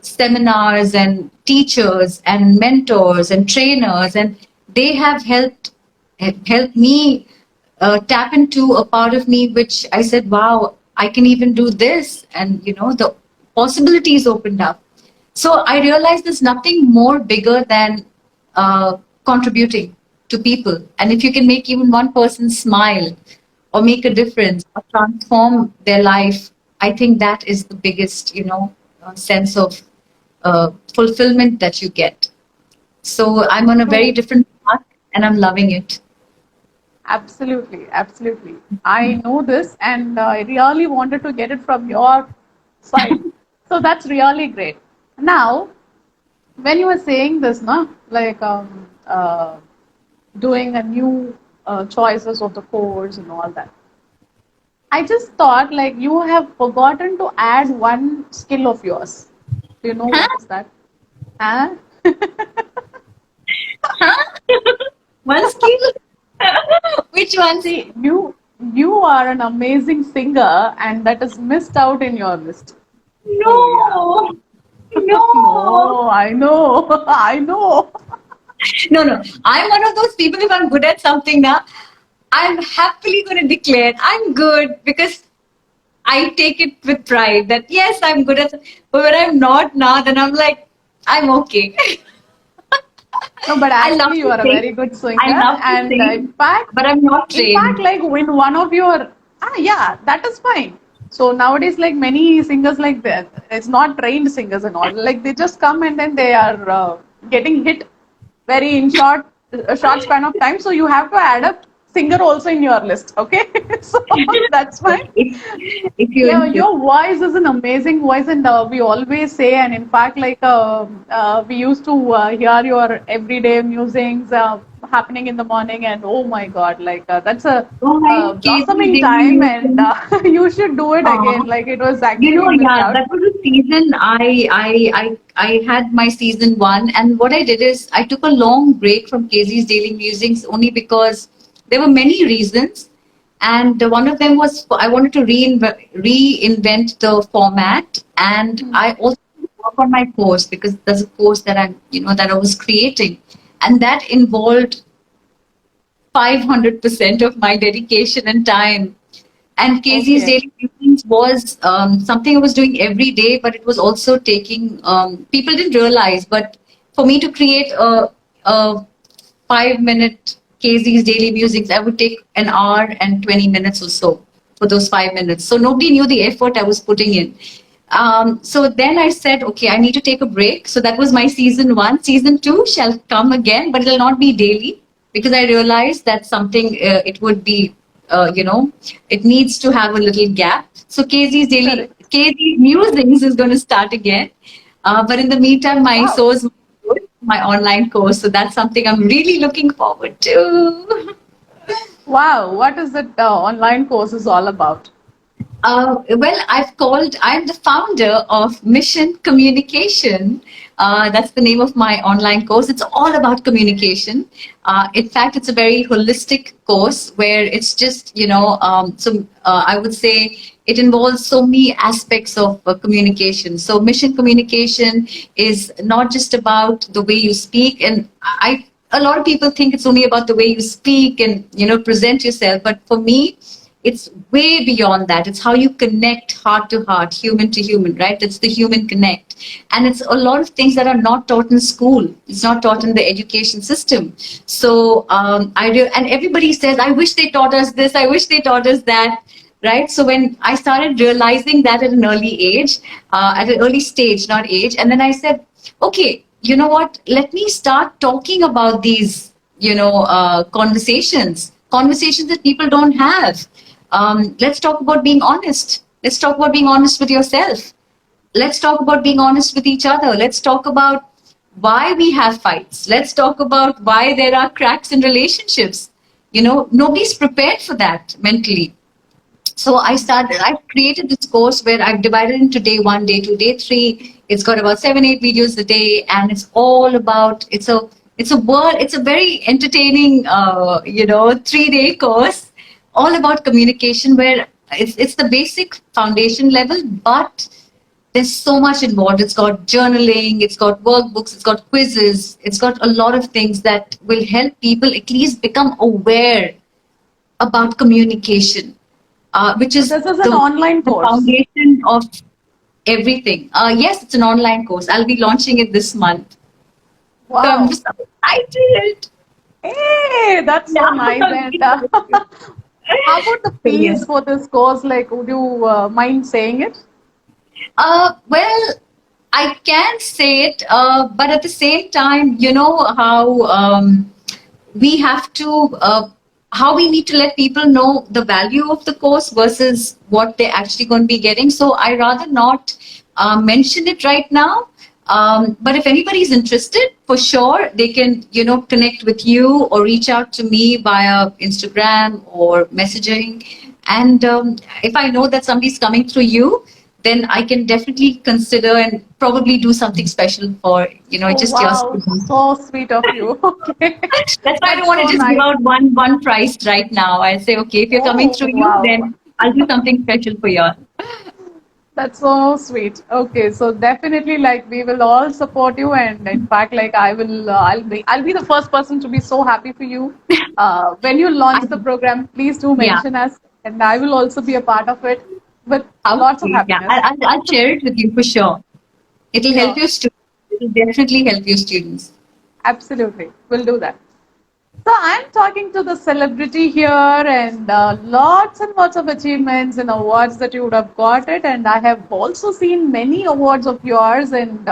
seminars and teachers and mentors and trainers, and they have helped me tap into a part of me which I said, wow, I can even do this, and the possibilities opened up. So I realized there's nothing more bigger than contributing to people. And if you can make even one person smile or make a difference or transform their life, I think that is the biggest, sense of fulfillment that you get. So I'm on a very True. different path, and I'm loving it. Absolutely. Absolutely. I know this and I really wanted to get it from your side. So that's really great. Now, When you were saying this, no, like doing a new choices of the course and all that, I just thought like you have forgotten to add one skill of yours. Do you know Huh? what is that? Huh? Huh? One skill? Which ones? See, you are an amazing singer, and that is missed out in your list. So yeah. No, no, No, I know, I know. no. I'm one of those people. If I'm good at something now, I'm happily going to declare I'm good because I take it with pride that yes, I'm good at. But when I'm not now, then I'm like, I'm okay. No, but I love actually, you to are a very sing. good I singer, love to and sing, but I'm not in fact, trained. like when one of your yeah, that is fine. So nowadays, like many singers, like that, it's not trained singers and all. Like they just come and then they are getting hit very in short a short span of time. So you have to add a singer also in your list. Okay, so that's fine. if you Yeah, insist. your voice is an amazing voice, and we always say, and in fact, like we used to hear your everyday musings happening in the morning, and oh my God, like that's a Oh my KG blossoming daily time, and musings. you should do it again. Like it was actually missed Yeah, out. that was a season I had my season one, and what I did is I took a long break from KZ's Daily Musings only because there were many reasons, and one of them was I wanted to reinvent the format, and I also work on my course because there's a course that that I was creating, and that involved 500% of my dedication and time. And KZ's Okay, daily routines was something I was doing every day, but it was also taking, people didn't realize, but for me to create a 5 minute KZ's daily musings, I would take an hour and 20 minutes or so for those 5 minutes. So nobody knew the effort I was putting in. So then I said, okay, I need to take a break. So that was my season one. Season two shall come again, but it'll not be daily because I realized that something it would be, it needs to have a little gap. So correct. KZ's musings is going to start again. But in the meantime, my Wow, source, my online course. So that's something I'm really looking forward to. wow. What is it? Online course is all about? I'm the founder of Mission Communication. That's the name of my online course. It's all about communication. In fact, it's a very holistic course where it's just, I would say it involves so many aspects of communication. So, mission communication is not just about the way you speak. And a lot of people think it's only about the way you speak and, present yourself. But for me, it's way beyond that. It's how you connect heart to heart, human to human, right? It's the human connect. And it's a lot of things that are not taught in school. It's not taught in the education system. So, and everybody says, I wish they taught us this, I wish they taught us that. Right. So when I started realizing that at an early age, at an early stage, not age, and then I said, okay, you know what? Let me start talking about these, conversations that people don't have. Let's talk about being honest. Let's talk about being honest with yourself. Let's talk about being honest with each other. Let's talk about why we have fights. Let's talk about why there are cracks in relationships. Nobody's prepared for that mentally. So I've created this course where I've divided into day one, day two, day three. It's got about 7, 8 videos a day, and it's all about, it's a very entertaining, 3-day course, all about communication where it's the basic foundation level, but there's so much involved. It's got journaling, it's got workbooks, it's got quizzes, it's got a lot of things that will help people at least become aware about communication, which So is this is an the, online the course. foundation of everything. Yes, it's an online course. I'll be launching it this month. So I'm Wow. just excited. Hey, that's so Yeah. nice. And how about the So, yes. fees for this course? Like, would you mind saying it? Well, I can say it, but at the same time, how we have to, how we need to let people know the value of the course versus what they're actually going to be getting. So I rather not mention it right now. But if anybody is interested, for sure, they can, connect with you or reach out to me via Instagram or messaging. And if I know that somebody's coming through you, then I can definitely consider and probably do something special for, Oh, just your wow, students. so sweet of you. Okay, That's why I don't that's want to so just give nice. out one price right now. I say, okay, if you're coming Oh, through you, wow. then I'll do something special for you all. That's so sweet. Okay, so definitely, like we will all support you, and in fact, like I'll be the first person to be so happy for you. When you I, launch the program, please do yeah, mention us, and I will also be a part of it with how lots of sweet. Yeah, happiness. I'll share it with you for sure. It'll help Sure, your students. It'll definitely help your students. absolutely, we'll do that. So I'm talking to the celebrity here, and lots and lots of achievements and awards that you would have got it, and I have also seen many awards of yours, and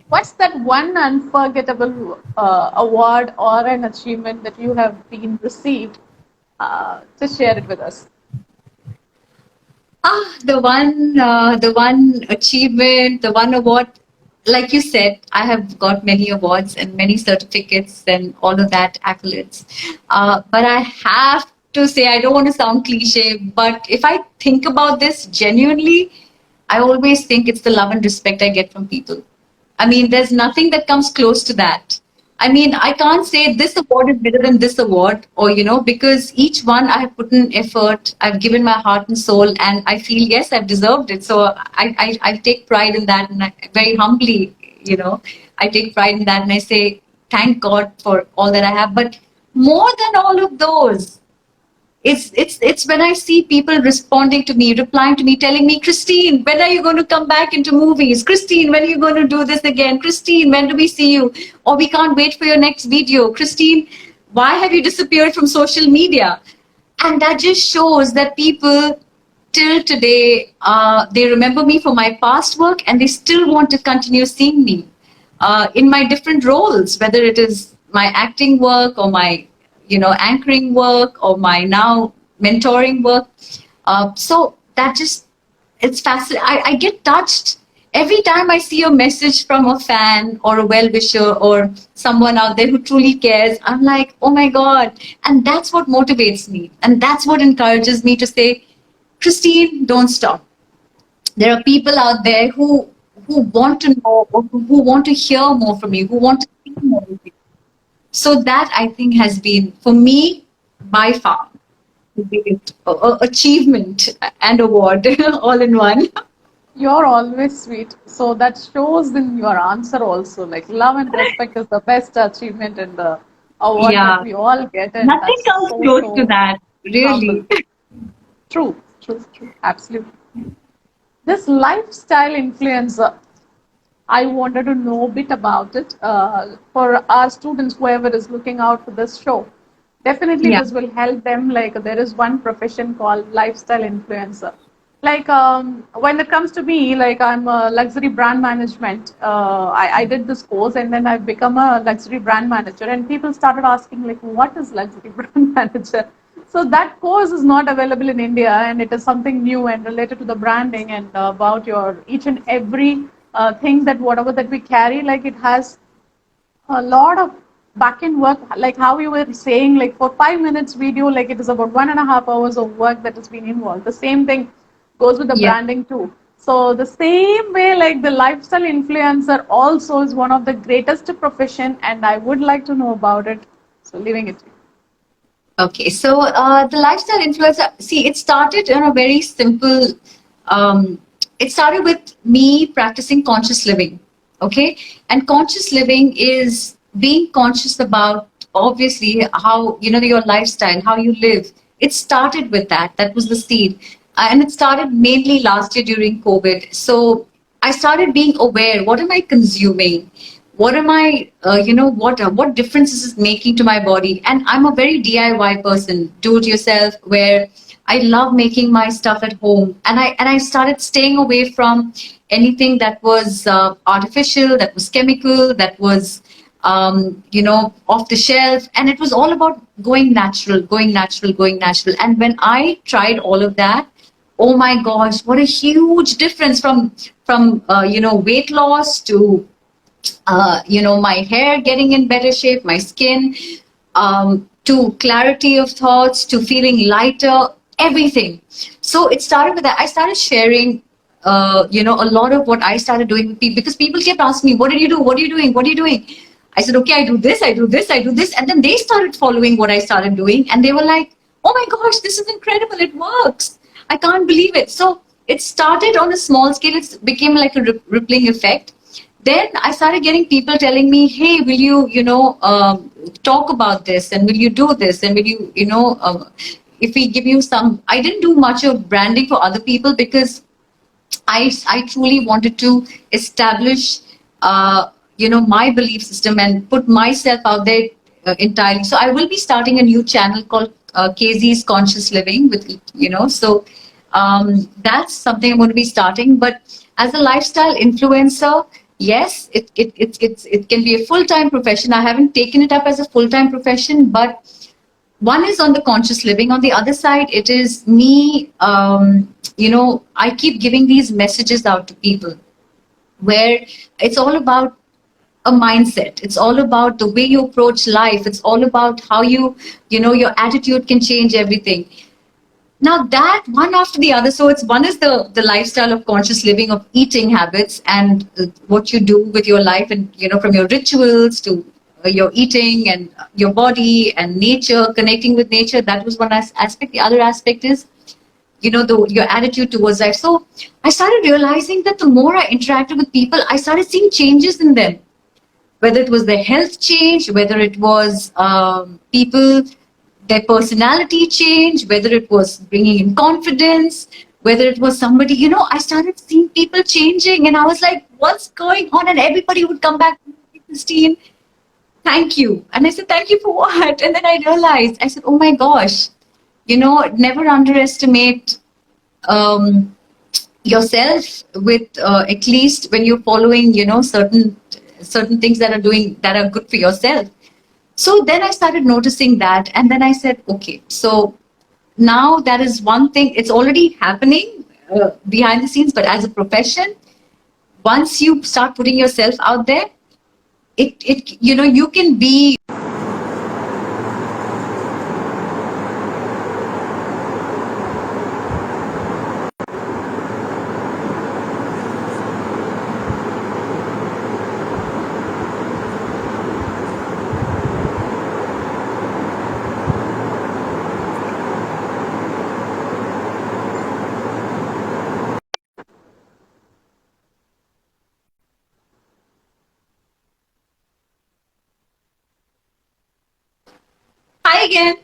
what's that one unforgettable award or an achievement that you have been received? To share it with us. The one achievement, the one award. Like you said, I have got many awards and many certificates and all of that accolades. But I have to say, I don't want to sound cliche, but if I think about this genuinely, I always think it's the love and respect I get from people. I mean, there's nothing that comes close to that. I mean, I can't say this award is better than this award, or, because each one I have put in effort, I've given my heart and soul, and I feel, yes, I've deserved it. So I take pride in that, and I, very humbly, I take pride in that, and I say, thank God for all that I have. But more than all of those, it's when I see people responding to me, replying to me, telling me, Kristine, when are you going to come back into movies? Kristine, when are you going to do this again? Kristine, when do we see you? Or we can't wait for your next video. Kristine, why have you disappeared from social media? And that just shows that people till today, they remember me for my past work and they still want to continue seeing me in my different roles, whether it is my acting work or my, anchoring work or my now mentoring work. So that just, it's fascinating. I get touched every time I see a message from a fan or a well-wisher or someone out there who truly cares. I'm like, oh my God. And that's what motivates me. And that's what encourages me to say, Kristine, don't stop. There are people out there who want to know or who want to hear more from you, who want to see more of you. So that I think has been for me by far the biggest achievement and award all in one. You're always sweet. So that shows in your answer also. Like love and respect is the best achievement and the award that Yeah, we all get, and nothing that's comes so close to so that, humble. really. True, true, true. Absolutely. This lifestyle influencer, I wanted to know a bit about it for our students, whoever is looking out for this show. Definitely, Yeah, this will help them. Like, there is one profession called lifestyle influencer. Like, when it comes to me, like, I'm a luxury brand management. I did this course and then I've become a luxury brand manager. And people started asking, like, what is luxury brand manager? So that course is not available in India, and it is something new and related to the branding and about your each and every thing that whatever that we carry, like it has a lot of back end work, like how you were saying, like for 5 minutes video, like it is about 1.5 hours of work that has been involved. The same thing goes with the yeah. branding too. So the same way, like the lifestyle influencer also is one of the greatest profession, and I would like to know about it. So leaving it to you. Okay, so the lifestyle influencer, see, it started in a very simple, it started with me practicing conscious living. Okay, and conscious living is being conscious about obviously how, your lifestyle, how you live. It started with that. That was the seed. And it started mainly last year during COVID. So I started being aware. What am I consuming? What am I, what difference is it making to my body? And I'm a very DIY person, do it yourself, where I love making my stuff at home. And I started staying away from anything that was artificial, that was chemical, that was, off the shelf. And it was all about going natural, going natural, going natural. And when I tried all of that, oh my gosh, what a huge difference from weight loss to my hair getting in better shape, my skin, to clarity of thoughts, to feeling lighter, everything. So it started with that. I started sharing, a lot of what I started doing with people, because people kept asking me, "What did you do? What are you doing? What are you doing?" I said, "Okay, I do this, I do this, I do this," and then they started following what I started doing, and they were like, "Oh my gosh, this is incredible! It works! I can't believe it!" So it started on a small scale. It became like a rippling effect. Then I started getting people telling me, "Hey, will you, talk about this, and will you do this, and will you, if we give you some." I didn't do much of branding for other people, because I truly wanted to establish, my belief system and put myself out there entirely. So I will be starting a new channel called KZ's Conscious Living so that's something I'm going to be starting. But as a lifestyle influencer, yes, it can be a full-time profession. I haven't taken it up as a full-time profession, but one is on the conscious living. On the other side, it is me, I keep giving these messages out to people, where it's all about a mindset. It's all about the way you approach life. It's all about how your attitude can change everything. Now that one after the other, so it's one is the lifestyle of conscious living, of eating habits, and what you do with your life, and from your rituals to your eating, and your body and nature, connecting with nature. That was one aspect. The other aspect is your attitude towards life. So I started realizing that the more I interacted with people, I started seeing changes in them, whether it was their health change, whether it was people, their personality change, whether it was bringing in confidence, whether it was somebody, I started seeing people changing, and I was like, what's going on? And everybody would come back, "Kristine, thank you." And I said, "Thank you for what?" And then I realized, I said, oh my gosh, never underestimate um, yourself, with at least when you're following, certain things that are good for yourself. So then I started noticing that, and then I said, okay, so now that is one thing. It's already happening behind the scenes, but as a profession, once you start putting yourself out there, you can be. Hi again.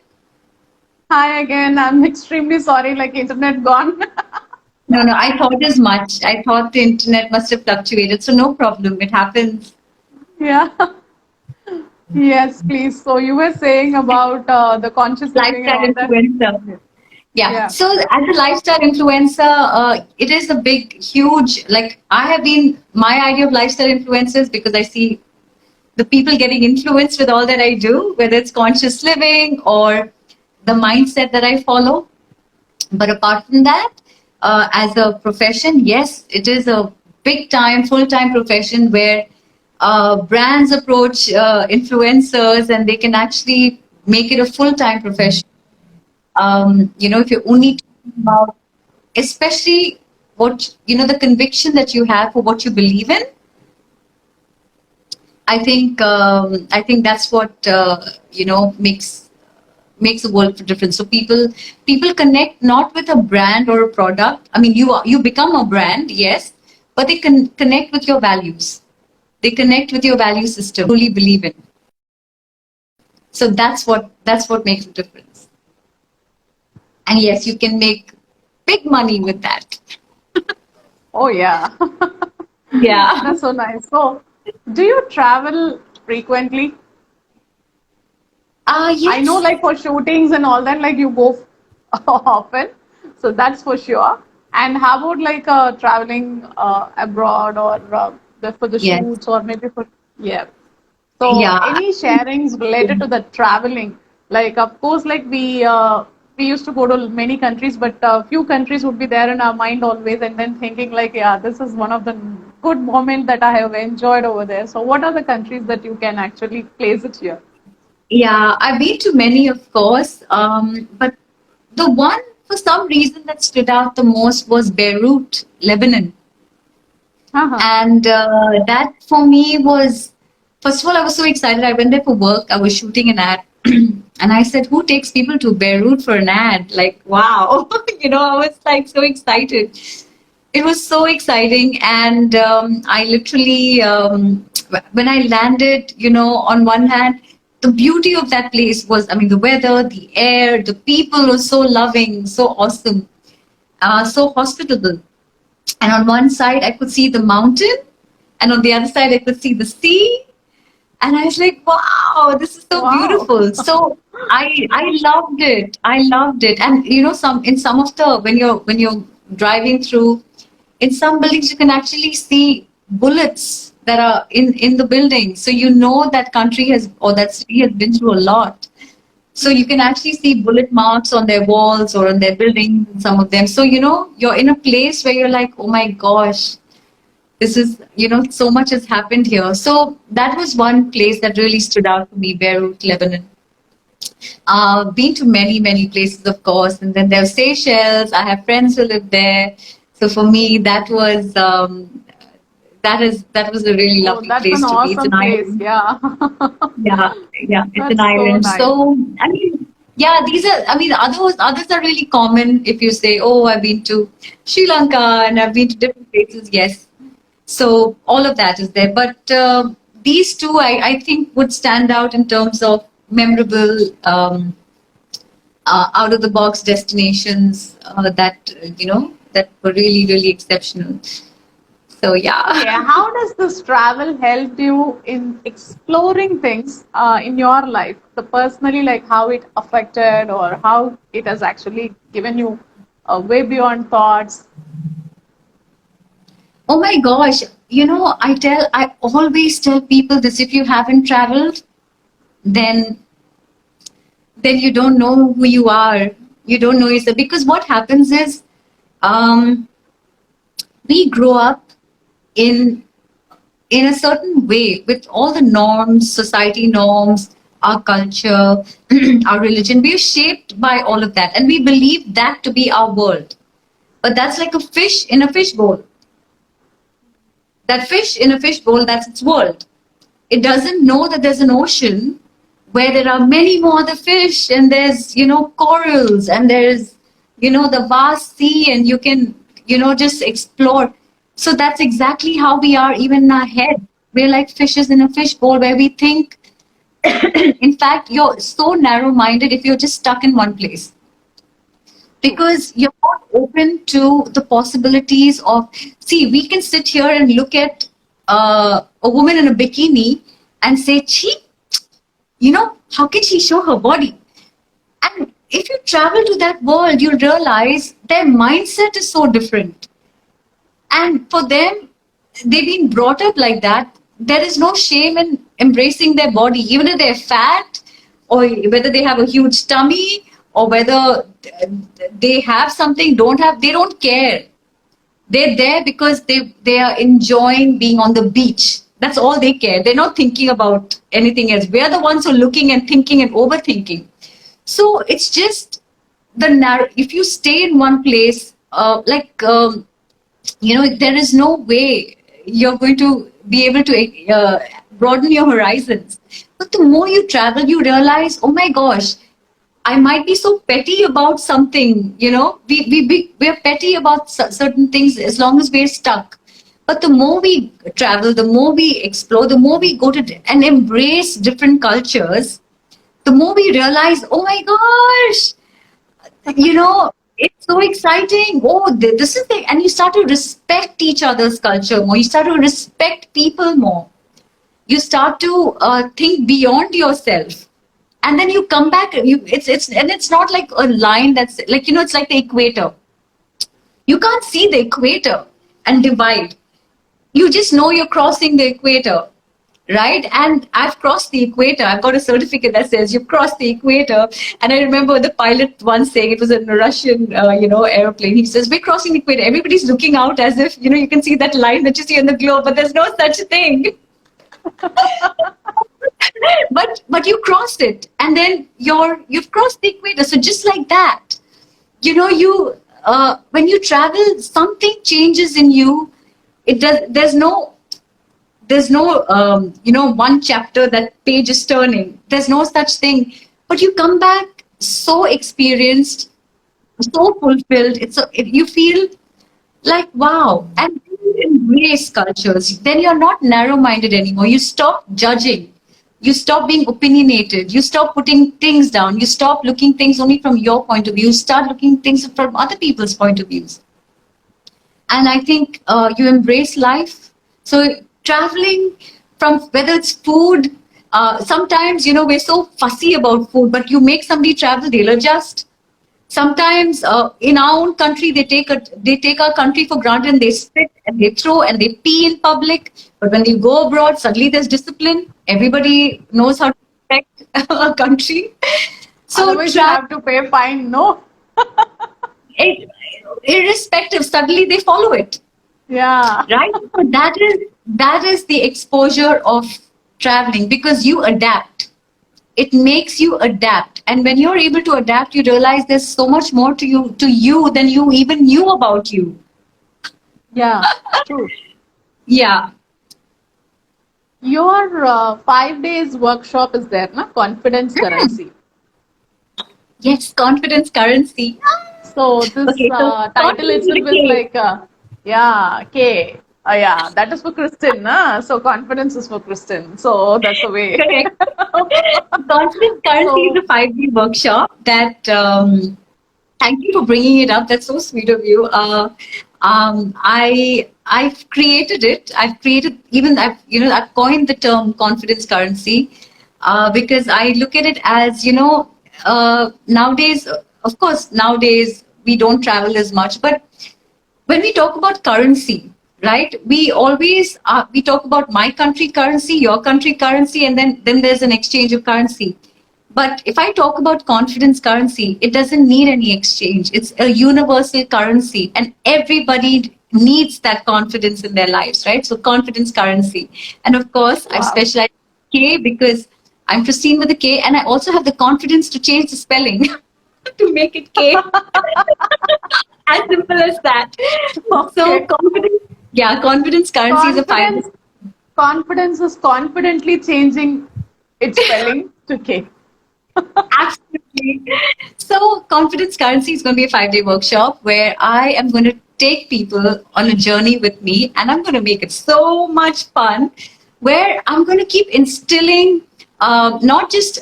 Hi again. I'm extremely sorry, like internet gone. No, no, I thought as much. I thought the internet must have fluctuated, so no problem. It happens. Yeah. Yes, please. So you were saying about the conscious living and Lifestyle all that. influencer. Yeah. Yeah. So as a lifestyle influencer, it is a big, huge, like I have been, my idea of lifestyle influencers, because I see the people getting influenced with all that I do, whether it's conscious living or the mindset that I follow. But apart from that, as a profession, yes, it is a big time, full time profession, where brands approach influencers, and they can actually make it a full time profession. If you're only talking about, especially what, the conviction that you have for what you believe in, I think that's what makes a world of difference. So people connect not with a brand or a product. I mean, you become a brand, yes, but they can connect with your values. They connect with your value system. Truly believe in. So that's what makes a difference. And yes, you can make big money with that. Oh, yeah. Yeah. That's so nice. So, do you travel frequently? I know, Yes. like for shootings and all that, like you go often. So that's for sure. And how about like traveling abroad or for the Yes. shoots or maybe for, yeah. So Yeah. any sharings related to the traveling? Like of course, like we we used to go to many countries, but few countries would be there in our mind always, and then thinking like, yeah, this is one of the good moments that I have enjoyed over there. So, what are the countries that you can actually place it here? Yeah, I've been to many, of course, but the one for some reason that stood out the most was Beirut, Lebanon. Uh-huh. And that for me was, first of all, I was so excited. I went there for work. I was shooting an ad. And I said, who takes people to Beirut for an ad? Like, wow. I was like so excited. It was so exciting. And I literally, when I landed, on one hand, the beauty of that place was, I mean, the weather, the air, the people were so loving, so awesome, so hospitable. And on one side, I could see the mountain, and on the other side, I could see the sea. And I was like, wow, this is so Wow. beautiful. So I loved it. I loved it. And some of the when you're driving through, in some buildings you can actually see bullets that are in the building. So that country has, or that city has been through a lot. So you can actually see bullet marks on their walls or on their buildings, some of them. So you're in a place where you're like, oh my gosh, this is, so much has happened here. So that was one place that really stood out for me, Beirut, Lebanon. Been to many, many places, of course. And then there's Seychelles. I have friends who live there. So for me, that was a really Oh, lovely that's an place to be. It's an awesome place. island. Yeah. Yeah, yeah, it's an That's so island. nice. So, I mean, yeah, others are really common. If you say, oh, I've been to Sri Lanka and I've been to different places, yes. So all of that is there. But these two, I think, would stand out in terms of memorable, out of the box destinations that were really, really exceptional. So Okay, yeah. how does this travel help you in exploring things in your life? So personally, like how it affected or how it has actually given you way beyond thoughts. Oh my gosh. I always tell people this: if you haven't traveled, then you don't know who you are. You don't know yourself. Because what happens is, um, we grow up in a certain way with all the norms, society norms, our culture, our religion. We are shaped by all of that, and we believe that to be our world. But that's like a fish in a fish bowl. That fish in a fish bowl, that's its world. It doesn't know that there's an ocean where there are many more other fish, and there's corals, and there's the vast sea, and you can just explore. So that's exactly how we are even in our head. We're like fishes in a fish bowl where we think, in fact, you're so narrow minded if you're just stuck in one place, because you're not open to the possibilities of, see, we can sit here and look at a woman in a bikini and say, gee, how can she show her body? And if you travel to that world, you realize their mindset is so different. And for them, they've been brought up like that. There is no shame in embracing their body, even if they're fat, or whether they have a huge tummy, or whether they have something, don't have, they don't care. They're there because they are enjoying being on the beach. That's all they care. They're not thinking about anything else. We're the ones who are looking and thinking and overthinking. So it's just the narrow. If you stay in one place, there is no way you're going to be able to broaden your horizons. But the more you travel, you realize, oh my gosh, I might be so petty about something. We're petty about certain things as long as we're stuck. But the more we travel, the more we explore, the more we go to and embrace different cultures, the more we realize, oh my gosh, it's so exciting. Oh, this is the, and you start to respect each other's culture more. You start to respect people more. You start to think beyond yourself, and then you come back. It's not like a line that's like, it's like the equator. You can't see the equator and divide. You just know you're crossing the equator, right? And I've crossed the equator. I've got a certificate that says you've crossed the equator. And I remember the pilot once saying, it was a Russian, airplane. He says, we're crossing the equator. Everybody's looking out as if, you can see that line that you see on the globe, but there's no such thing. But you crossed it, and then you've crossed the equator. So just like that, you when you travel, something changes in you. It does. There's no one chapter that page is turning. There's no such thing. But you come back so experienced, so fulfilled. You feel like wow, and you embrace cultures. Then you're not narrow-minded anymore. You stop judging. You stop being opinionated. You stop putting things down. You stop looking things only from your point of view. You start looking things from other people's point of views. And I think you embrace life. So traveling, from whether it's food, sometimes we're so fussy about food, but you make somebody travel, they'll adjust. Sometimes in our own country, they take our country for granted, and they spit and they throw and they pee in public. But when you go abroad, suddenly there's discipline. Everybody knows how to respect a country. So Otherwise, you have to pay fine. No. Irrespective, suddenly they follow it. Yeah. Right? So that is the exposure of traveling, because you adapt. It makes you adapt. And when you're able to adapt, you realize there's so much more to you than you even knew about you. Yeah. True. Yeah. Your 5 days workshop is there, na? Confidence currency. Yes, confidence currency. So this Okay, so title itself is like, K. Yeah, that is for Kristine, na? So confidence is for Kristine. So that's the way. Correct. Confidence currency is a 5-day workshop that. Thank you for bringing it up. That's so sweet of you. I've created it. I've coined the term confidence currency because I look at it as nowadays. Of course, nowadays we don't travel as much, but when we talk about currency, right? We always we talk about my country currency, your country currency, and then there's an exchange of currency. But if I talk about confidence currency, it doesn't need any exchange. It's a universal currency, and everybody needs that confidence in their lives, right? So confidence currency. And of course, I've specialized in K because I'm Kristine with a K, and I also have the confidence to change the spelling to make it K. As simple as that. Okay. So confidence currency is a 5. Confidence is confidently changing its spelling to K. Absolutely. So, confidence currency is going to be a 5-day workshop where I am going to take people on a journey with me, and I'm going to make it so much fun. Where I'm going to keep instilling not just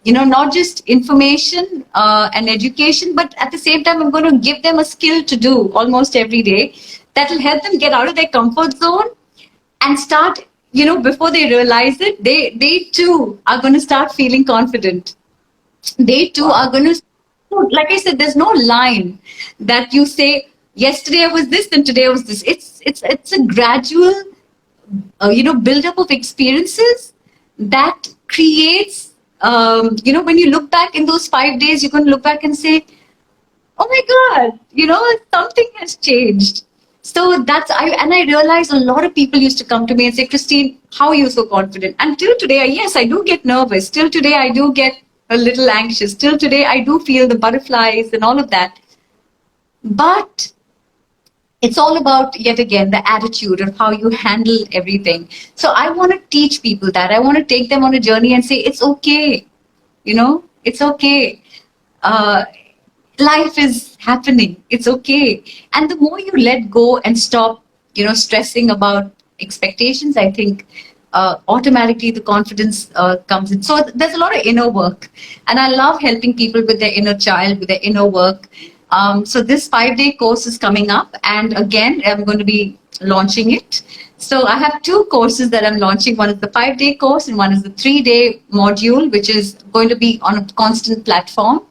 not just information and education, but at the same time, I'm going to give them a skill to do almost every day that will help them get out of their comfort zone and start. Before they realize it, they too are going to start feeling confident. They too are going to, like I said, there's no line that you say, yesterday I was this and today I was this. It's a gradual, build up of experiences that creates, when you look back in those 5 days, you're going to look back and say, oh my God, something has changed. So I realized a lot of people used to come to me and say, Kristine, how are you so confident? Until today, yes, I do get nervous. Till today, I do get a little anxious. Till today, I do feel the butterflies and all of that. But it's all about, yet again, the attitude of how you handle everything. So I want to teach people that. I want to take them on a journey and say, it's okay. It's okay. Life is happening. It's okay. And the more you let go and stop, stressing about expectations, I think automatically the confidence comes in. So there's a lot of inner work. And I love helping people with their inner child, with their inner work. So this 5-day course is coming up. And again, I'm going to be launching it. So I have 2 courses that I'm launching. One is the 5-day course and one is the 3-day module, which is going to be on a constant platform.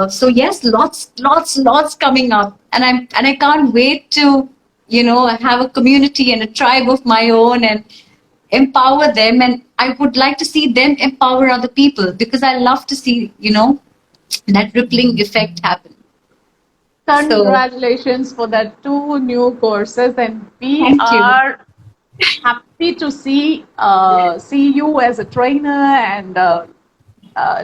So yes, lots coming up, and I can't wait to have a community and a tribe of my own, and empower them, and I would like to see them empower other people, because I love to see, that rippling effect happen. So Congratulations for that two new courses, and we thank you. are happy to see you as a trainer and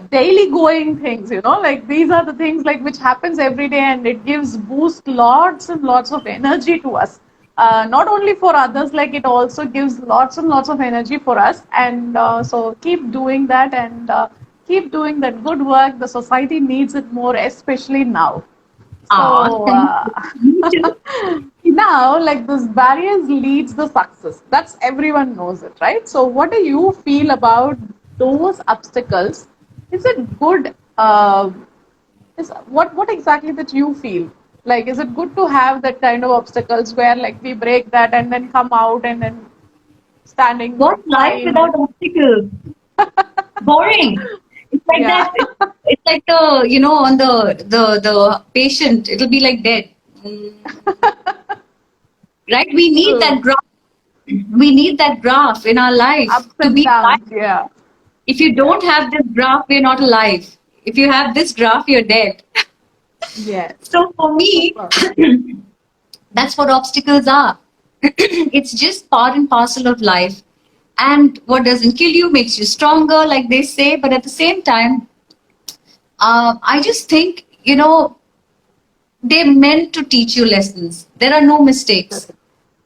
daily going things. Like these are the things like which happens every day, and it gives boost lots and lots of energy to us. Not only for others, like it also gives lots and lots of energy for us. And so keep doing that, and keep doing that good work. The society needs it more, especially now. Ah, So thank you. You too. now, like this barriers leads the success. That's everyone knows it, right? So what do you feel about those obstacles? Is it good? Is what exactly that you feel? Like, is it good to have that kind of obstacles where like we break that and then come out and then standing What's life fine? without obstacles? Boring. It's like Yeah. that. It's like the, on the patient, it'll be like dead. Right? We need that True. graph. We need that graph in our life Ups to and be alive. downs. Yeah. If you Yeah. don't have this graph, we're not alive. If you have this graph, you're dead. Yes. So for me, Super. that's what obstacles are. It's just part and parcel of life. And what doesn't kill you makes you stronger, like they say. But at the same time, I just think, they're meant to teach you lessons. There are no mistakes.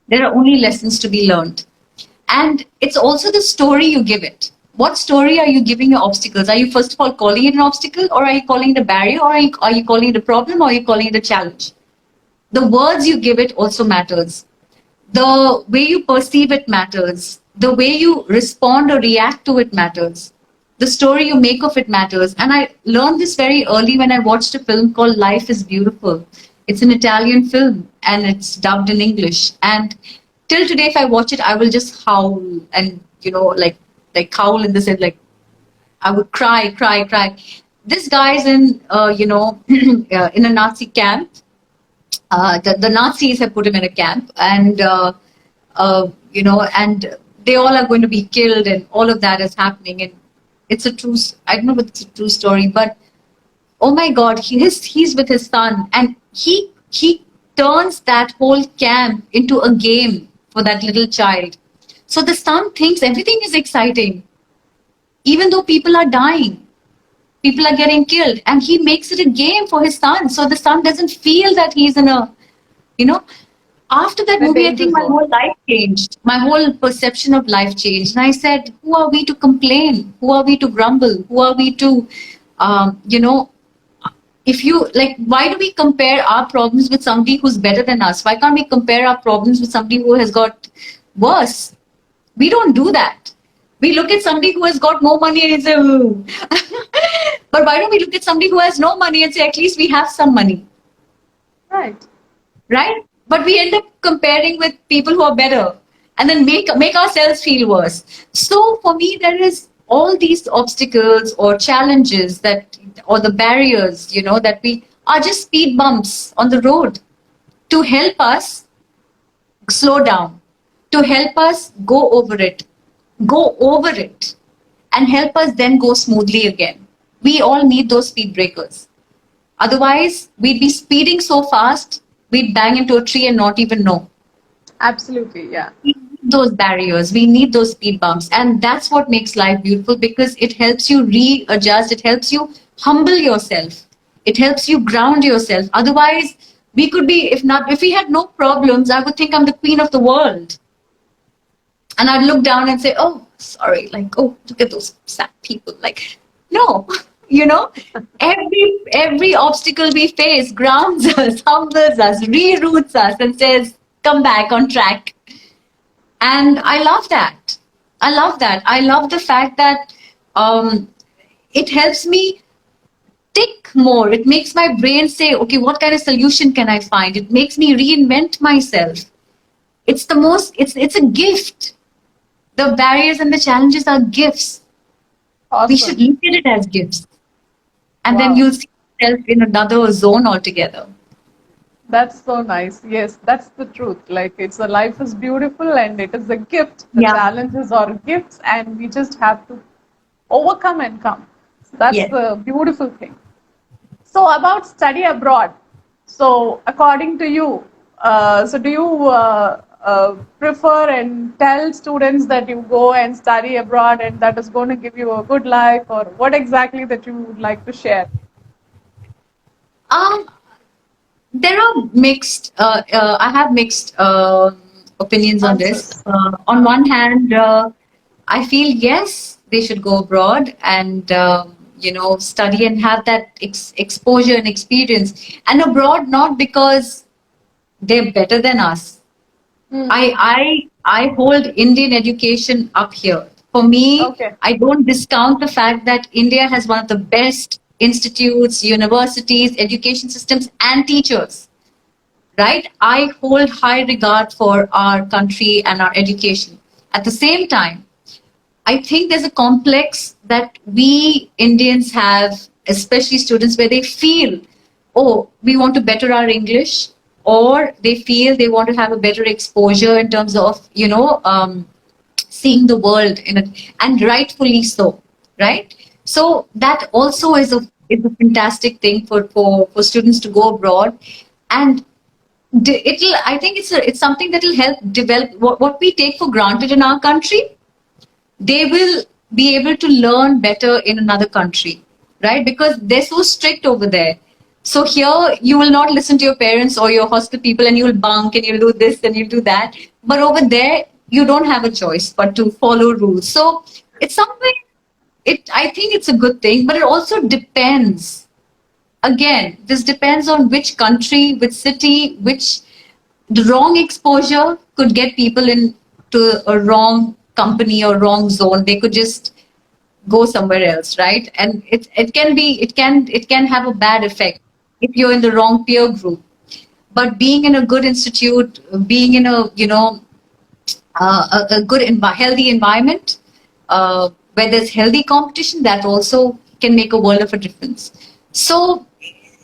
There are only lessons to be learned. And it's also the story you give it. What story are you giving your obstacles? Are you first of all calling it an obstacle, or are you calling it a barrier, or are you calling it a problem, or are you calling it a challenge? The words you give it also matters. The way you perceive it matters. The way you respond or react to it matters. The story you make of it matters. And I learned this very early when I watched a film called Life is Beautiful. It's an Italian film and it's dubbed in English. And till today, if I watch it, I will just howl and, like howl in the sense, like I would cry, cry, cry. This guy's in, in a Nazi camp. The Nazis have put him in a camp, and and they all are going to be killed, and all of that is happening. And it's a true. I don't know if it's a true story, but oh my God, he's with his son, and he turns that whole camp into a game for that little child. So the son thinks everything is exciting, even though people are dying, people are getting killed, and he makes it a game for his son. So the son doesn't feel that he's in a, you know, after that The movie, I danger think my zone. whole life changed. My whole perception of life changed. And I said, who are we to complain? Who are we to grumble? Who are we to, um, you know, if you like, why do we compare our problems with somebody who's better than us? Why can't we compare our problems with somebody who has got worse? We don't do that. We look at somebody who has got more money and say, "Ooh." But why don't we look at somebody who has no money and say, at least we have some money, Right. right? But we end up comparing with people who are better, and then make ourselves feel worse. So for me, there is all these obstacles or challenges that, or the barriers, that we are just speed bumps on the road to help us slow down, to help us go over it, and help us then go smoothly again. We all need those speed breakers. Otherwise, we'd be speeding so fast, we'd bang into a tree and not even know. Absolutely. Yeah. We need those barriers, we need those speed bumps. And that's what makes life beautiful, because it helps you readjust, it helps you humble yourself, it helps you ground yourself. Otherwise, we could be, if we had no problems, I would think I'm the queen of the world. And I'd look down and say, "Oh, sorry," like, "Oh, look at those sad people." Like, no, you know, every obstacle we face grounds us, humbles us, reroutes us, and says, "Come back on track." And I love that. I love that. I love the fact that it helps me think more. It makes my brain say, "Okay, what kind of solution can I find?" It makes me reinvent myself. It's a gift. The barriers and the challenges are gifts. We should Awesome. look at it as gifts. And then Wow. you'll see yourself in another zone altogether. That's so nice. Yes, that's the truth. Like it's a life is beautiful and it is a gift. The Yeah. challenges are gifts and we just have to overcome and come. So that's Yes. the beautiful thing. So about study abroad. So according to you, so do you prefer and tell students that you go and study abroad and that is going to give you a good life, or what exactly that you would like to share? Um, there are mixed. I have mixed opinions on this. Answers. On one hand, I feel yes, they should go abroad and study and have that exposure and experience. And abroad, not because they're better than us. Hmm. I hold Indian education up here. For me, Okay. I don't discount the fact that India has one of the best institutes, universities, education systems, and teachers. Right? I hold high regard for our country and our education. At the same time, I think there's a complex that we Indians have, especially students, where they feel, oh, we want to better our English, or they feel they want to have a better exposure in terms of, seeing the world in it, and rightfully so, right? So that also is a fantastic thing for students to go abroad, and it'll. I think it's something that will help develop what we take for granted in our country, they will be able to learn better in another country, right? Because they're so strict over there. So here you will not listen to your parents or your hostel people, and you'll bunk and you'll do this and you'll do that. But over there, you don't have a choice but to follow rules. So it's something, I think it's a good thing, but it also depends. Again, this depends on which country, which city, which the wrong exposure could get people into a wrong company or wrong zone. They could just go somewhere else, right? And it can have a bad effect if you're in the wrong peer group. But being in a good institute, being in a a good healthy environment where there's healthy competition, that also can make a world of a difference. So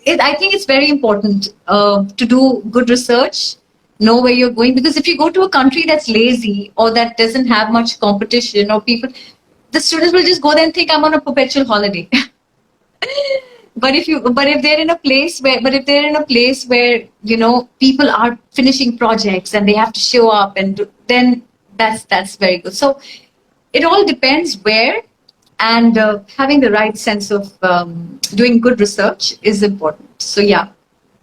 I think it's very important to do good research, know where you're going, because if you go to a country that's lazy or that doesn't have much competition or people, the students will just go there and think I'm on a perpetual holiday. But if they're in a place where people are finishing projects and they have to show up, and then that's very good. So it all depends where, and having the right sense of doing good research is important. So yeah.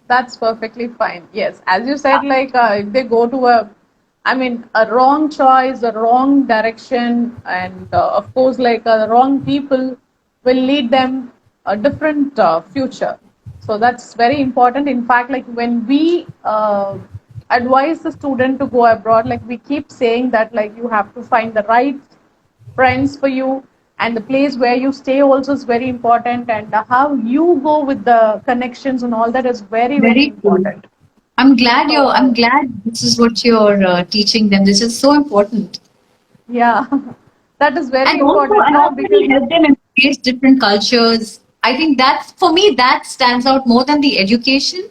That's perfectly fine. Yes, as you said, like if they go to I mean, a wrong choice, a wrong direction, and of course, like wrong people will lead them a different future. So that's very important. In fact, like when we advise the student to go abroad, like we keep saying that like you have to find the right friends for you, and the place where you stay also is very important, and how you go with the connections and all that is very very Very true. important. I'm So glad this is what you're teaching them. This is so important. yeah, that is very important, And no, also because it'll help them embrace different cultures. I think that's, for me, that stands out more than the education.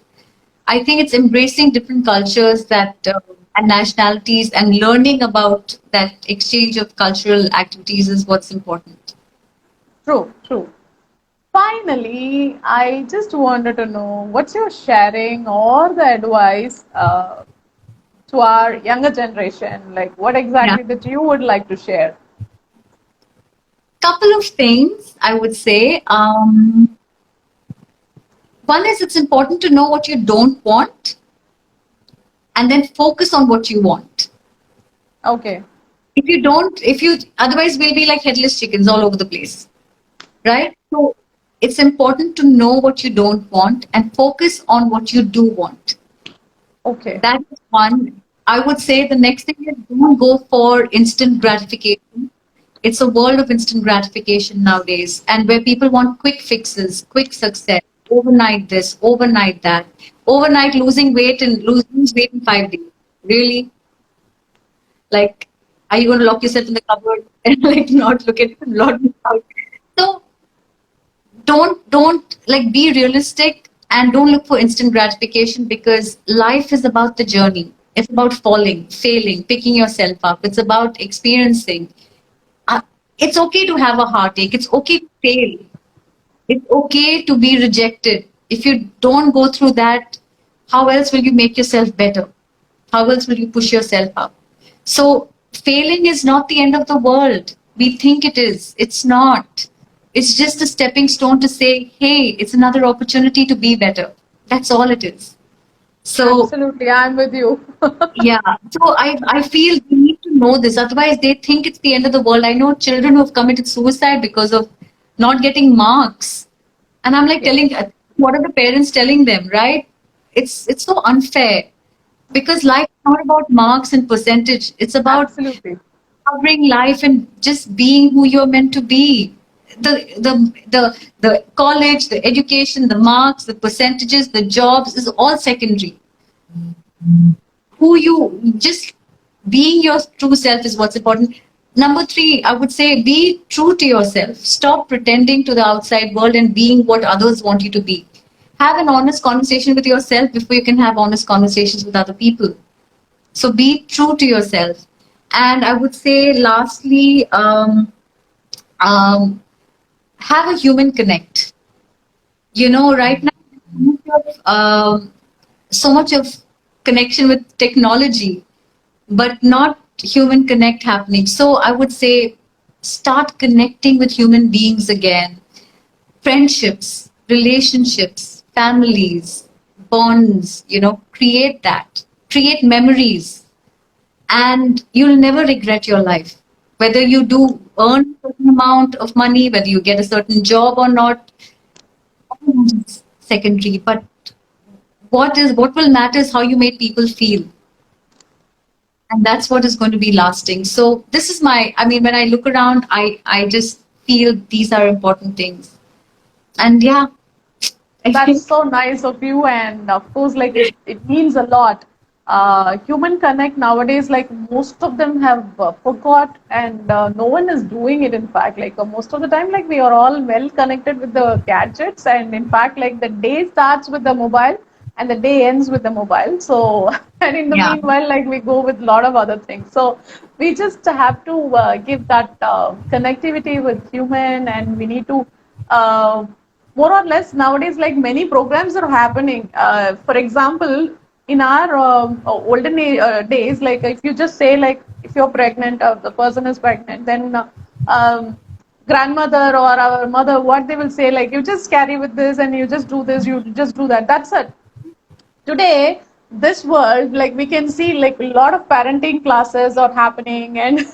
I think it's embracing different cultures that and nationalities, and learning about that exchange of cultural activities is what's important. true, true. Finally, I just wanted to know what's your sharing or the advice to our younger generation, like what Yeah. exactly that you would like to share. Couple of things I would say. One is, it's important to know what you don't want and then focus on what you want. Okay. If you, otherwise we'll be like headless chickens all over the place, right? So it's important to know what you don't want and focus on what you do want. Okay. That is one. I would say the next thing is, don't go for instant gratification. It's a world of instant gratification nowadays, and where people want quick fixes, quick success, overnight this, overnight that, overnight lose weight in 5 days. Really? Like, are you going to lock yourself in the cupboard and like not look out? So don't like, be realistic And don't look for instant gratification, because life is about the journey. It's about falling, failing, picking yourself up. It's about experiencing. Uh, it's okay to have a heartache. It's okay to fail. It's okay to be rejected. If you don't go through that, how else will you make yourself better? How else will you push yourself up? So, failing is not the end of the world. We think it is. It's not. It's just a stepping stone to say, hey, it's another opportunity to be better. That's all it is. So, Absolutely, I'm with you. yeah. So I feel we need to know this. Otherwise, they think it's the end of the world. I know children who have committed suicide because of not getting marks. And I'm like Yes, telling, what are the parents telling them, right? It's so unfair, because life is not about marks and percentage. It's about absolutely. covering life and just being who you're meant to be. The college, the education, the marks, the percentages, the jobs is all secondary. Who you just being your true self is what's important. Number three, I would say be true to yourself. Stop pretending to the outside world and being what others want you to be. Have an honest conversation with yourself before you can have honest conversations with other people. So be true to yourself. And I would say, lastly, um, have a human connect. Right now, so much of connection with technology, but not human connect happening. So I would say start connecting with human beings again. Friendships, relationships, families, bonds, create that. Create memories, and you'll never regret your life. Whether you do earn a certain amount of money, whether you get a certain job or not, all is secondary. But what will matter is how you made people feel, and that's what is going to be lasting. So this is my, I mean, when I look around, I just feel these are important things. And yeah, I That's think, so nice of you, and of course, like it means a lot. Human connect nowadays, like most of them have forgot, and no one is doing it. In fact, like most of the time, like we are all well connected with the gadgets, and in fact, like the day starts with the mobile, and the day ends with the mobile. So, and in the yeah, meanwhile, like we go with a lot of other things. So we just have to give that connectivity with human, and we need to. More or less nowadays, like many programs are happening. For example, in our olden days, like if you just say like if you're pregnant, the person is pregnant, then grandmother or our mother, what they will say, like you just carry with this and you just do this, you just do that, that's it. Today, this world, like we can see like a lot of parenting classes are happening, and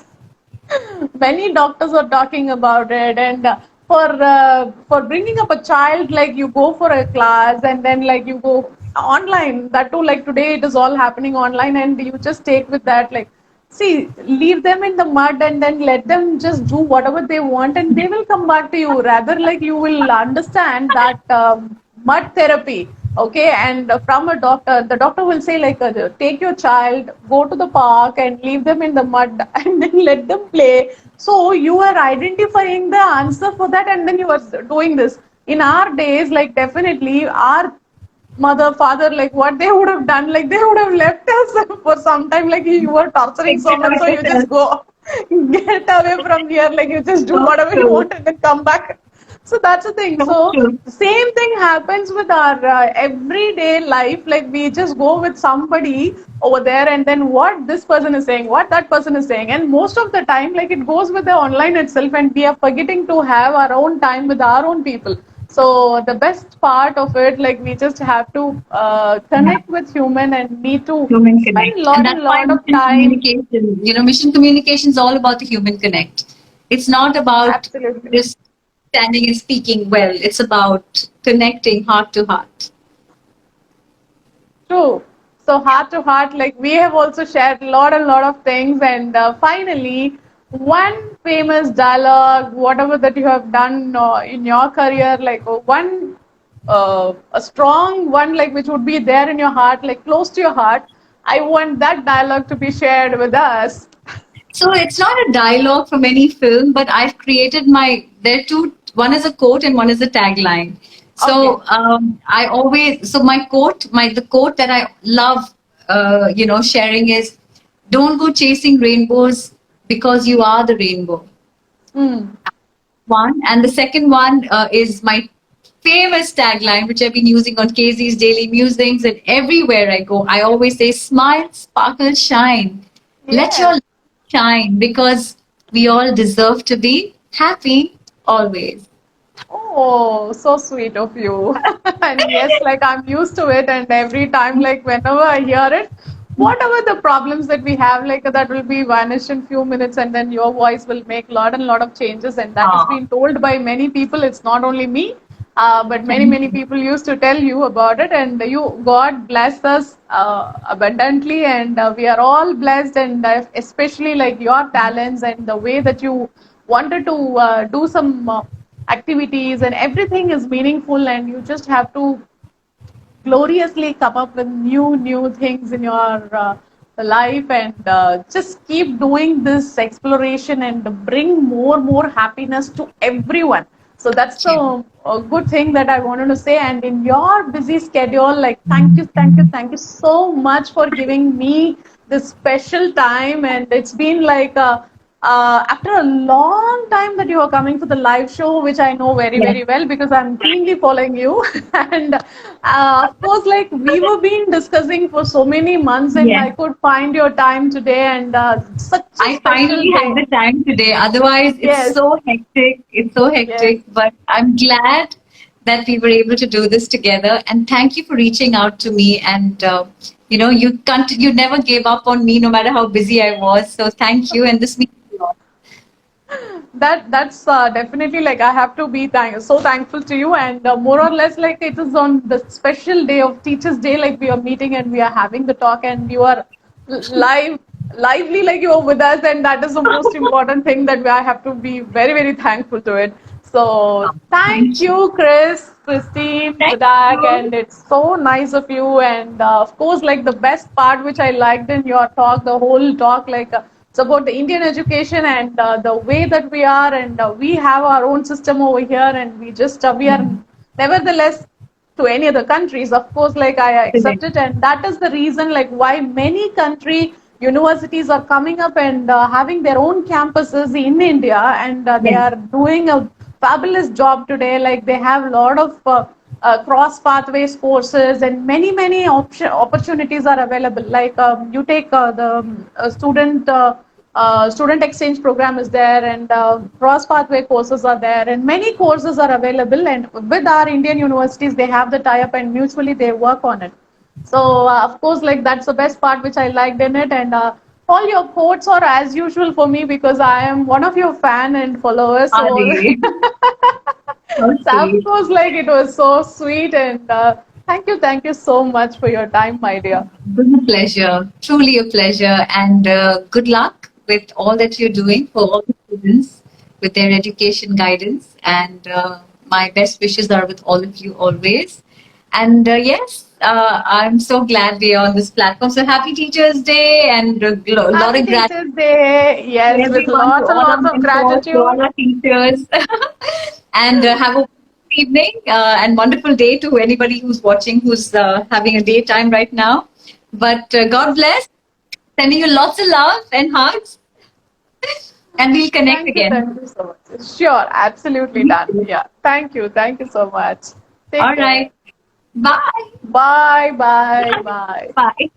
many doctors are talking about it. And for bringing up a child, like you go for a class and then like you go online, that too, like today it is all happening online, and you just take with that, like see, leave them in the mud and then let them just do whatever they want, and they will come back to you. Rather, like you will understand that mud therapy. Okay, and from a doctor, the doctor will say like, take your child, go to the park and leave them in the mud and then let them play. So you are identifying the answer for that, and then you are doing this. In our days, like definitely our mother, father, like what they would have done, like they would have left us for some time, like you were torturing take so it much, so away you with us. just go, get away from here, like you just do So whatever you true. want and then come back. So that's the thing. So So true. the same thing happens with our everyday life. Like we just go with somebody over there, and then what this person is saying, what that person is saying, and most of the time, like it goes with the online itself, and we are forgetting to have our own time with our own people. So the best part of it, like we just have to Yeah. connect with human and need to Human spend connect. And lot that's and why lot of mission time. communication, mission communication is all about the human connect. It's not about Absolutely. just standing and speaking well. It's about connecting heart to heart. True. So heart to heart, like we have also shared a lot and lot of things, and finally, one famous dialogue, whatever that you have done in your career, like one a strong one, like which would be there in your heart, like close to your heart. I want that dialogue to be shared with us. So it's not a dialogue from any film, but I've created my, there are two, one is a quote and one is a tagline. Okay. So I always, so my quote, the quote that I love, sharing is, "Don't go chasing rainbows because you are the rainbow." Mm. One, and the second one is my famous tagline, which I've been using on KZ's daily musings and everywhere I go. I always say, "Smile, sparkle, shine. Let your Yes. light shine," because we all deserve to be happy always. Oh, so sweet of you. And yes, like I'm used to it, and every time, like whenever I hear it, whatever the problems that we have, like that will be vanished in few minutes, and then your voice will make lot and lot of changes, and that has Ah, been told by many people. It's not only me, but many thank many you. people used to tell you about it, and you, God bless us abundantly, and we are all blessed, and especially like your talents and the way that you wanted to do some. Activities and everything is meaningful, and you just have to gloriously come up with new things in your life, and just keep doing this exploration and bring more happiness to everyone. So that's Thank you. the good thing that I wanted to say. And in your busy schedule, like thank you so much for giving me this special time. And it's been like after a long time that you are coming for the live show, which I know very, Yes. very well because I'm keenly following you. And of course, like we were been discussing for so many months, and Yes. I could find your time today, and such a I special finally had day. the time today. Otherwise, it's Yes, so hectic. It's so yes. hectic. But I'm glad that we were able to do this together. And thank you for reaching out to me. And you never gave up on me, no matter how busy I was. So thank you. And this means a lot. That's definitely like I have to be so thankful to you, and more or less like it is on the special day of Teachers Day, like we are meeting and we are having the talk, and you are live lively, like you are with us, and that is the most important thing that I have to be very, very thankful to it. So thank Thank you. you, Christine Thank Zedek, you. and it's so nice of you. And of course, like the best part which I liked in your talk, the whole talk, like it's about the Indian education and the way that we are, and we have our own system over here, and we are nevertheless to any other countries. Of course, like I accept Correct. it, and that is the reason like why many country universities are coming up and having their own campuses in India, and they Yes. are doing a fabulous job today. Like they have a lot of cross pathways courses, and many opportunities are available. Like you take the student exchange program is there, and cross pathway courses are there, and many courses are available, and with our Indian universities they have the tie up, and mutually they work on it. So of course, like that's the best part which I liked in it. And all your quotes are as usual for me because I am one of your fan and followers. Are So they? So so of sweet. course, like it was so sweet, and thank you so much for your time, my dear. It was a pleasure, truly a pleasure, and good luck with all that you're doing for all the students with their education guidance. And my best wishes are with all of you always. And yes, I'm so glad we are on this platform. So happy Teachers Day and a lot Happy of gratitude Teachers Day. to Yes, with everyone, to lots and all our lots of mentors, to gratitude. all our teachers. And have a wonderful evening and wonderful day to anybody who's watching, who's having a daytime right now. But God bless. Sending you lots of love and hugs, and we'll connect again. Thank you so much. Sure, absolutely Me done. too. Yeah, thank you so much. Take All care. right. Bye. Bye. Bye.